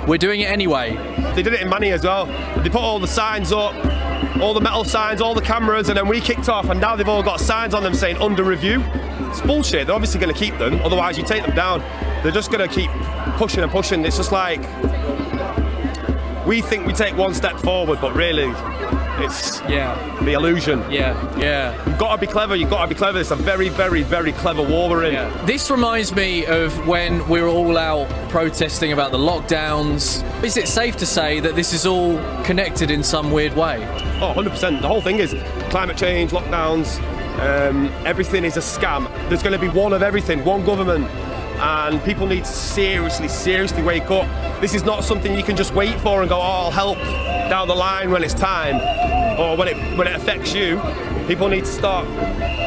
we're doing it anyway. They did it in Manny as well. They put all the signs up, all the metal signs, all the cameras, and then we kicked off, and now they've all got signs on them saying under review. It's bullshit. They're obviously going to keep them, otherwise you take them down. They're just going to keep pushing and pushing. It's just like, we think we take one step forward, but really, it's the illusion. You've got to be clever, It's a very, very, very clever war we're in. This reminds me of when we were all out protesting about the lockdowns. Is it safe to say that this is all connected in some weird way? Oh, 100%. The whole thing is climate change, lockdowns, everything is a scam. There's going to be one of everything, one government, and people need to seriously wake up. This is not something you can just wait for and go, oh, I'll help down the line when it's time, or when it affects you. People need to start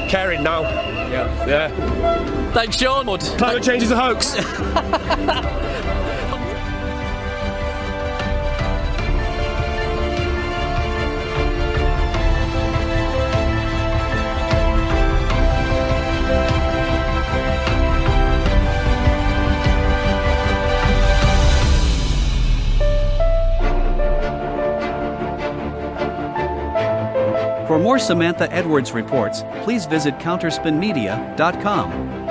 caring now. Yeah. Thanks, Sean. Climate change is a hoax. For more Samantha Edwards reports, please visit counterspinmedia.com.